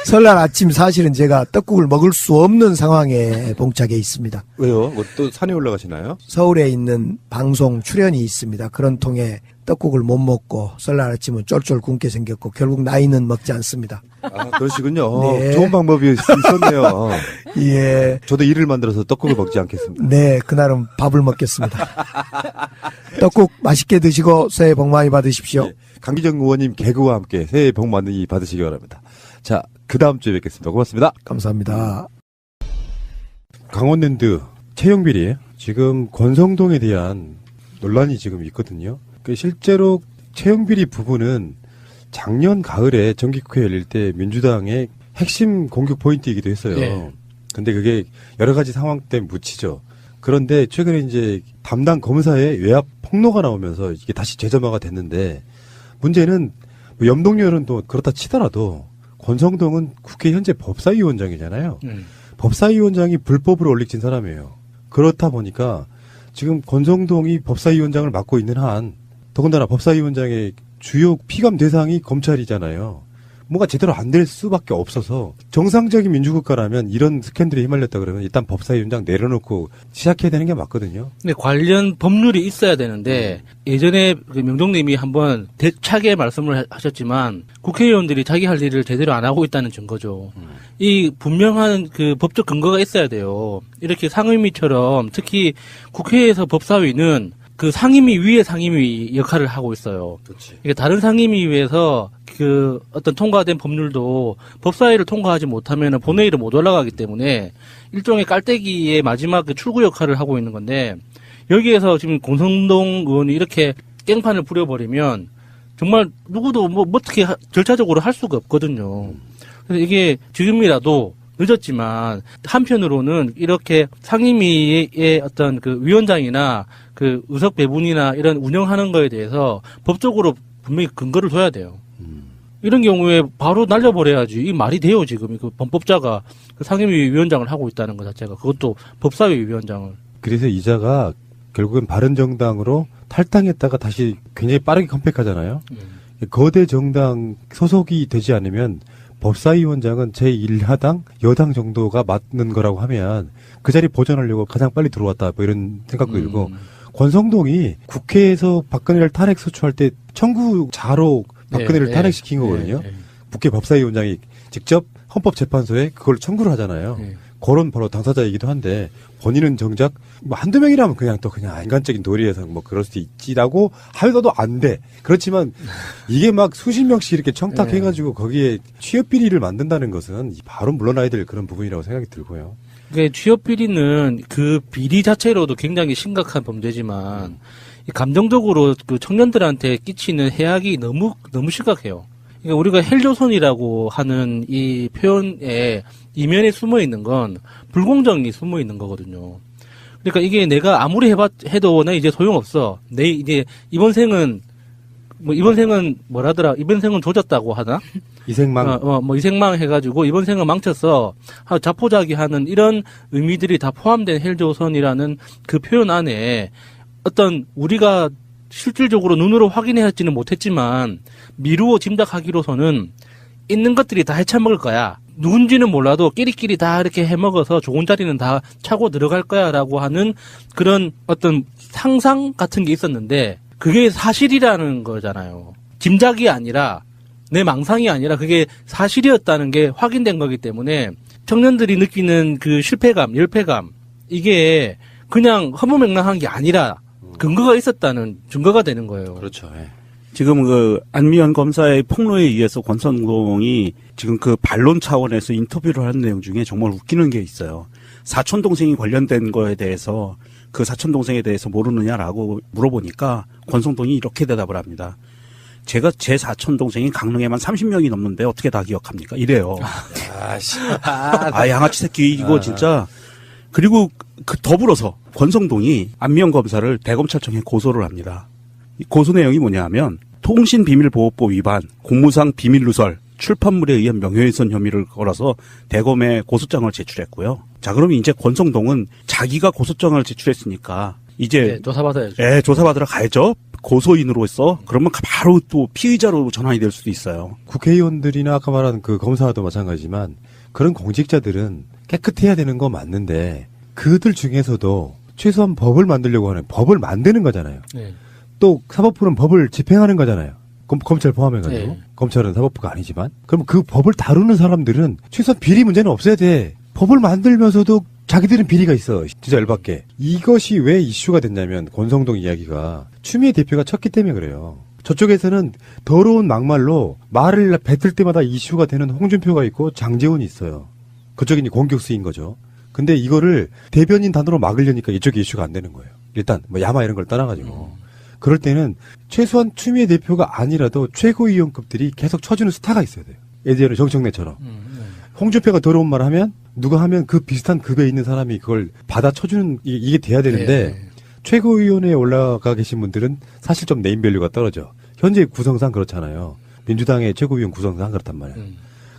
Speaker 9: 설날 아침 사실은 제가 떡국을 먹을 수 없는 상황에 봉착해 있습니다.
Speaker 7: 왜요? 뭐 또 산에 올라가시나요?
Speaker 9: 서울에 있는 방송 출연이 있습니다. 그런 통에 떡국을 못 먹고 설날 아침은 쫄쫄 굶게 생겼고 결국 나이는 먹지 않습니다.
Speaker 7: 아, 그러시군요.
Speaker 9: 네.
Speaker 7: 좋은 방법이 있었네요.
Speaker 9: 예.
Speaker 7: 저도 일을 만들어서 떡국을 먹지 않겠습니다.
Speaker 9: 네, 그날은 밥을 먹겠습니다. 떡국 맛있게 드시고 새해 복 많이 받으십시오.
Speaker 7: 네. 강기정 의원님 개그와 함께 새해 복 많이 받으시기 바랍니다. 자, 그 다음 주에 뵙겠습니다. 고맙습니다.
Speaker 9: 감사합니다.
Speaker 7: 강원랜드 채용비리 지금 권성동에 대한 논란이 지금 있거든요. 실제로 채용비리 부분은 작년 가을에 정기국회 열릴 때 민주당의 핵심 공격 포인트이기도 했어요.
Speaker 12: 네.
Speaker 7: 근데 그게 여러 가지 상황 때문에 묻히죠. 그런데 최근에 이제 담당 검사의 외압 폭로가 나오면서 이게 다시 재점화가 됐는데 문제는 뭐 염동열은 또 그렇다 치더라도 권성동은 국회 현재 법사위원장이잖아요. 법사위원장이 불법으로 올리친 사람이에요. 그렇다 보니까 지금 권성동이 법사위원장을 맡고 있는 한 더군다나 법사위원장의 주요 피감 대상이 검찰이잖아요. 뭔가 제대로 안 될 수밖에 없어서 정상적인 민주국가라면 이런 스캔들에 휘말렸다 그러면 일단 법사위원장 내려놓고 시작해야 되는 게 맞거든요.
Speaker 12: 근데 관련 법률이 있어야 되는데 예전에 그 명동님이 한번 대차게 말씀을 하셨지만 국회의원들이 자기 할 일을 제대로 안 하고 있다는 증거죠. 이 분명한 그 법적 근거가 있어야 돼요. 이렇게 상임위처럼 특히 국회에서 법사위는 그 상임위 위에 상임위 역할을 하고 있어요. 이게 다른 상임위에서 그 어떤 통과된 법률도 법사위를 통과하지 못하면 본회의로 못 올라가기 때문에 일종의 깔때기의 마지막 그 출구 역할을 하고 있는 건데 여기에서 지금 권성동 의원이 이렇게 깽판을 부려버리면 정말 누구도 뭐 어떻게 절차적으로 할 수가 없거든요. 그래서 이게 지금이라도 늦었지만 한편으로는 이렇게 상임위의 어떤 그 위원장이나 그 의석 배분이나 이런 운영하는 거에 대해서 법적으로 분명히 근거를 둬야 돼요. 이런 경우에 바로 날려버려야지. 이 말이 돼요, 지금. 그 범법자가 그 상임위 위원장을 하고 있다는 것 자체가. 그것도 법사위 위원장을.
Speaker 7: 그래서 이자가 결국은 바른정당으로 탈당했다가 다시 굉장히 빠르게 컴백하잖아요. 거대 정당 소속이 되지 않으면 법사위원장은 제1야당, 여당 정도가 맡는 거라고 하면 그 자리 보존하려고 가장 빨리 들어왔다. 뭐 이런 생각도 들고. 권성동이 국회에서 박근혜를 탄핵 소추할 때 청구자로 박근혜를 탄핵시킨 거거든요. 국회 법사위원장이 직접 헌법재판소에 그걸 청구를 하잖아요. 그런 바로 당사자이기도 한데 본인은 정작 뭐 한두 명이라면 그냥 또 그냥 인간적인 도리에서 뭐 그럴 수도 있지라고 하여도 안 돼. 그렇지만 이게 막 수십 명씩 이렇게 청탁해가지고 거기에 취업 비리를 만든다는 것은 바로 물러나야 될 그런 부분이라고 생각이 들고요.
Speaker 12: 그러니까 취업 비리는 그 비리 자체로도 굉장히 심각한 범죄지만 이 감정적으로 그 청년들한테 끼치는 해악이 너무 심각해요. 그러니까 우리가 헬조선이라고 하는 이 표현에 이면에 숨어 있는 건 불공정이 숨어 있는 거거든요. 그러니까 이게 내가 아무리 해도 나 이제 소용없어. 이제 이번 생은 뭐라더라? 이번 생은 조졌다고 하나?
Speaker 7: 이생망.
Speaker 12: 이생망 해가지고 이번 생은 망쳤어. 자포자기하는 이런 의미들이 다 포함된 헬조선이라는 그 표현 안에 어떤 우리가 실질적으로 눈으로 확인해야지는 못했지만 미루어 짐작하기로서는 있는 것들이 다 헤쳐먹을 거야. 누군지는 몰라도 끼리끼리 다 이렇게 해먹어서 좋은 자리는 다 차고 들어갈 거야라고 하는 그런 어떤 상상 같은 게 있었는데 그게 사실이라는 거잖아요. 짐작이 아니라 내 망상이 아니라 그게 사실이었다는 게 확인된 거기 때문에 청년들이 느끼는 그 실패감, 열패감 이게 그냥 허무맹랑한 게 아니라 근거가 있었다는 증거가 되는 거예요.
Speaker 13: 그렇죠. 예. 지금 그 안미연 검사의 폭로에 의해서 권성동이 지금 그 반론 차원에서 인터뷰를 하는 내용 중에 정말 웃기는 게 있어요. 사촌 동생이 관련된 거에 대해서 그 사촌 동생에 대해서 모르느냐라고 물어보니까 권성동이 이렇게 대답을 합니다. 제가 제 사촌 동생이 강릉에만 30명이 넘는데 어떻게 다 기억합니까? 이래요. 양아치 새끼 이거 진짜. 그리고 더불어서 권성동이 안미연 검사를 대검찰청에 고소를 합니다. 이 고소 내용이 뭐냐 하면 통신비밀보호법 위반, 공무상 비밀누설, 출판물에 의한 명예훼손 혐의를 걸어서 대검에 고소장을 제출했고요. 자, 그러면 이제 권성동은 자기가 고소장을 제출했으니까 이제
Speaker 12: 조사받아야죠.
Speaker 13: 조사받으러 가야죠. 고소인으로서 그러면 바로 또 피의자로 전환이 될 수도 있어요.
Speaker 7: 국회의원들이나 아까 말한 그 검사도 마찬가지지만 그런 공직자들은 깨끗해야 되는 거 맞는데 그들 중에서도 최소한 법을 만들려고 하는 법을 만드는 거잖아요.
Speaker 12: 네.
Speaker 7: 또 사법부는 법을 집행하는 거잖아요. 검찰 포함해가지고.
Speaker 12: 네.
Speaker 7: 검찰은 사법부가 아니지만. 그럼 그 법을 다루는 사람들은 최소한 비리 문제는 없어야 돼. 법을 만들면서도 자기들은 비리가 있어. 진짜 열받게. 이것이 왜 이슈가 됐냐면 권성동 이야기가 추미애 대표가 쳤기 때문에 그래요. 저쪽에서는 더러운 막말로 말을 뱉을 때마다 이슈가 되는 홍준표가 있고 장제원이 있어요. 그쪽이 이제 공격수인 거죠. 근데 이거를 대변인 단으로 막으려니까 이쪽이 이슈가 안 되는 거예요. 일단 뭐 야마 이런 걸 떠나가지고. 그럴 때는 최소한 추미애 대표가 아니라도 최고위원급들이 계속 쳐주는 스타가 있어야 돼요. 예전에 정청래처럼. 홍준표가 더러운 말 하면 누가 하면 그 비슷한 급에 있는 사람이 그걸 받아 쳐주는 이게 돼야 되는데 최고위원회에 올라가 계신 분들은 사실 좀 네임밸류가 떨어져. 현재 구성상 그렇잖아요. 민주당의 최고위원 구성상 그렇단 말이에요.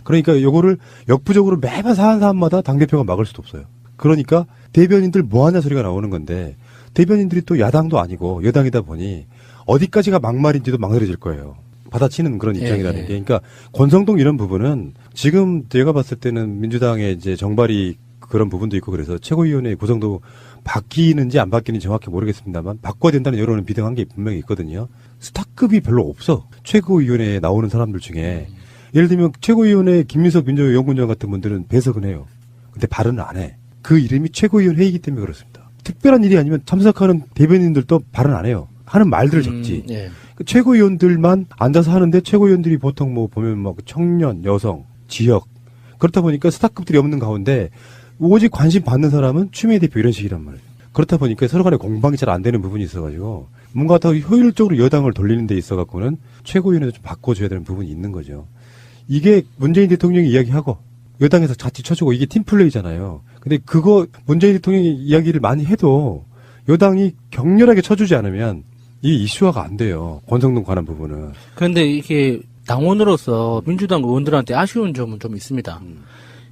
Speaker 7: 그러니까 요거를 역부족으로 매번 사안마다 당대표가 막을 수도 없어요. 그러니까 대변인들 뭐하냐 소리가 나오는 건데 대변인들이 또 야당도 아니고 여당이다 보니 어디까지가 막말인지도 망설여질 거예요. 받아치는 그런 입장이라는 게. 그러니까 권성동 이런 부분은 지금 제가 봤을 때는 민주당의 이제 정발이 그런 부분도 있고 그래서 최고위원회 구성도 바뀌는지 안 바뀌는지 정확히 모르겠습니다만 바꿔야 된다는 여론은 비등한 게 분명히 있거든요. 스타급이 별로 없어. 최고위원회에 나오는 사람들 중에. 예를 들면 최고위원회 김민석 민주연구위원 같은 분들은 배석은 해요. 근데 발언을 안 해. 그 이름이 최고위원 회의이기 때문에 그렇습니다. 특별한 일이 아니면 참석하는 대변인들도 발언 안 해요. 하는 말들을 적지. 그 최고위원들만 앉아서 하는데 최고위원들이 보통 뭐 보면 막 청년, 여성, 지역 그렇다 보니까 스타급들이 없는 가운데 오직 관심 받는 사람은 추미애 대표 이런 식이란 말이에요. 그렇다 보니까 서로 간에 공방이 잘 안 되는 부분이 있어가지고 뭔가 더 효율적으로 여당을 돌리는 데 있어갖고는 최고위원회도 좀 바꿔줘야 되는 부분이 있는 거죠. 이게 문재인 대통령이 이야기하고 여당에서 같이 쳐주고 이게 팀플레이잖아요. 근데 그거 문재인 대통령이 이야기를 많이 해도 여당이 격렬하게 쳐주지 않으면 이 이슈화가 안 돼요. 권성동 관한 부분은.
Speaker 12: 그런데 이게 당원으로서 민주당 의원들한테 아쉬운 점은 좀 있습니다.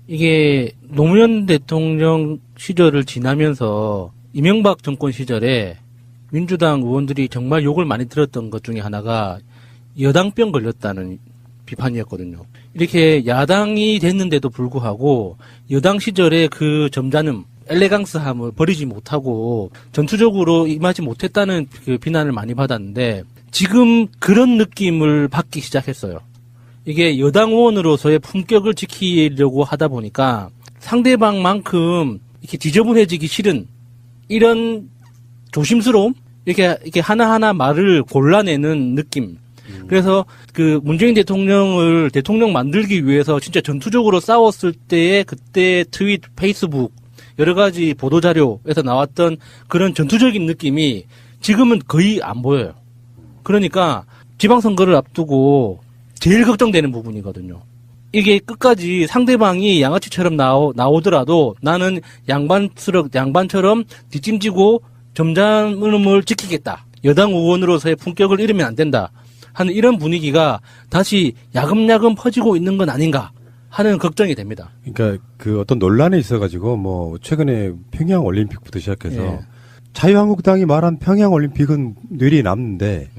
Speaker 12: 이게 노무현 대통령 시절을 지나면서 이명박 정권 시절에 민주당 의원들이 정말 욕을 많이 들었던 것 중에 하나가 여당병 걸렸다는 비판이었거든요. 이렇게 야당이 됐는데도 불구하고 여당 시절에 그 점잖음, 엘레강스함을 버리지 못하고 전투적으로 임하지 못했다는 그 비난을 많이 받았는데 지금 그런 느낌을 받기 시작했어요. 이게 여당 의원으로서의 품격을 지키려고 하다 보니까 상대방만큼 이렇게 지저분해지기 싫은 이런 조심스러움? 이렇게 하나하나 말을 골라내는 느낌. 그래서 그 문재인 대통령을 대통령 만들기 위해서 진짜 전투적으로 싸웠을 때의 그때 트윗, 페이스북 여러 가지 보도자료에서 나왔던 그런 전투적인 느낌이 지금은 거의 안 보여요. 그러니까 지방선거를 앞두고 제일 걱정되는 부분이거든요. 이게 끝까지 상대방이 양아치처럼 나오더라도 나는 양반처럼 뒷짐지고 점잖음을 지키겠다. 여당 의원으로서의 품격을 잃으면 안 된다. 하는 이런 분위기가 다시 야금야금 퍼지고 있는 건 아닌가 하는 걱정이 됩니다.
Speaker 7: 그러니까 그 어떤 논란에 있어가지고 뭐 최근에 평양 올림픽부터 시작해서
Speaker 12: 예.
Speaker 7: 자유한국당이 말한 평양 올림픽은 뇌리에 남는데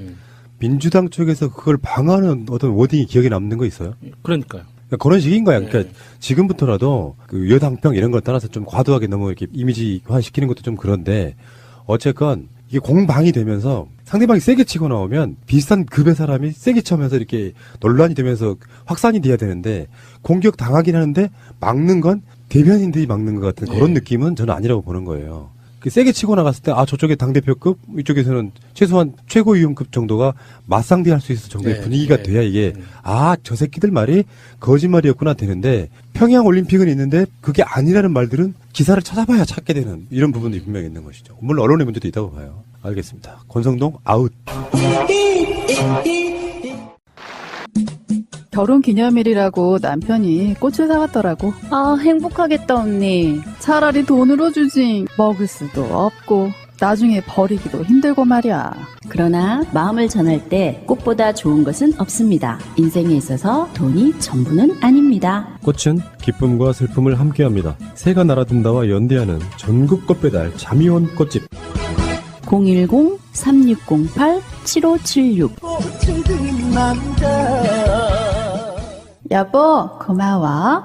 Speaker 7: 민주당 쪽에서 그걸 방어하는 어떤 워딩이 기억에 남는 거 있어요?
Speaker 12: 그러니까요.
Speaker 7: 그러니까 그런 식인 거야. 그러니까 지금부터라도 그 여당평 이런 걸 떠나서 좀 과도하게 너무 이렇게 이미지화 시키는 것도 좀 그런데 어쨌건 이게 공방이 되면서 상대방이 세게 치고 나오면 비슷한 급의 사람이 세게 치면서 이렇게 논란이 되면서 확산이 돼야 되는데 공격 당하긴 하는데 막는 건 대변인들이 막는 것 같은 그런 느낌은 저는 아니라고 보는 거예요. 세게 치고 나갔을 때, 저쪽에 당대표급, 이쪽에서는 최소한 최고위원급 정도가 맞상대할 수 있을 정도의 분위기가 돼야 이게, 저 새끼들 말이 거짓말이었구나 되는데, 평양 올림픽은 있는데, 그게 아니라는 말들은 기사를 찾아봐야 찾게 되는 이런 부분이 분명히 있는 것이죠. 물론 언론의 문제도 있다고 봐요. 알겠습니다. 권성동 아웃.
Speaker 14: 결혼 기념일이라고 남편이 꽃을 사왔더라고.
Speaker 15: 아, 행복하겠다, 언니.
Speaker 14: 차라리 돈으로 주지. 먹을 수도 없고 나중에 버리기도 힘들고 말이야.
Speaker 15: 그러나 마음을 전할 때 꽃보다 좋은 것은 없습니다. 인생에 있어서 돈이 전부는 아닙니다.
Speaker 16: 꽃은 기쁨과 슬픔을 함께합니다. 새가 날아든다와 연대하는 전국 꽃배달 자미원 꽃집.
Speaker 15: 010-3608-7576
Speaker 14: 여보, 고마워.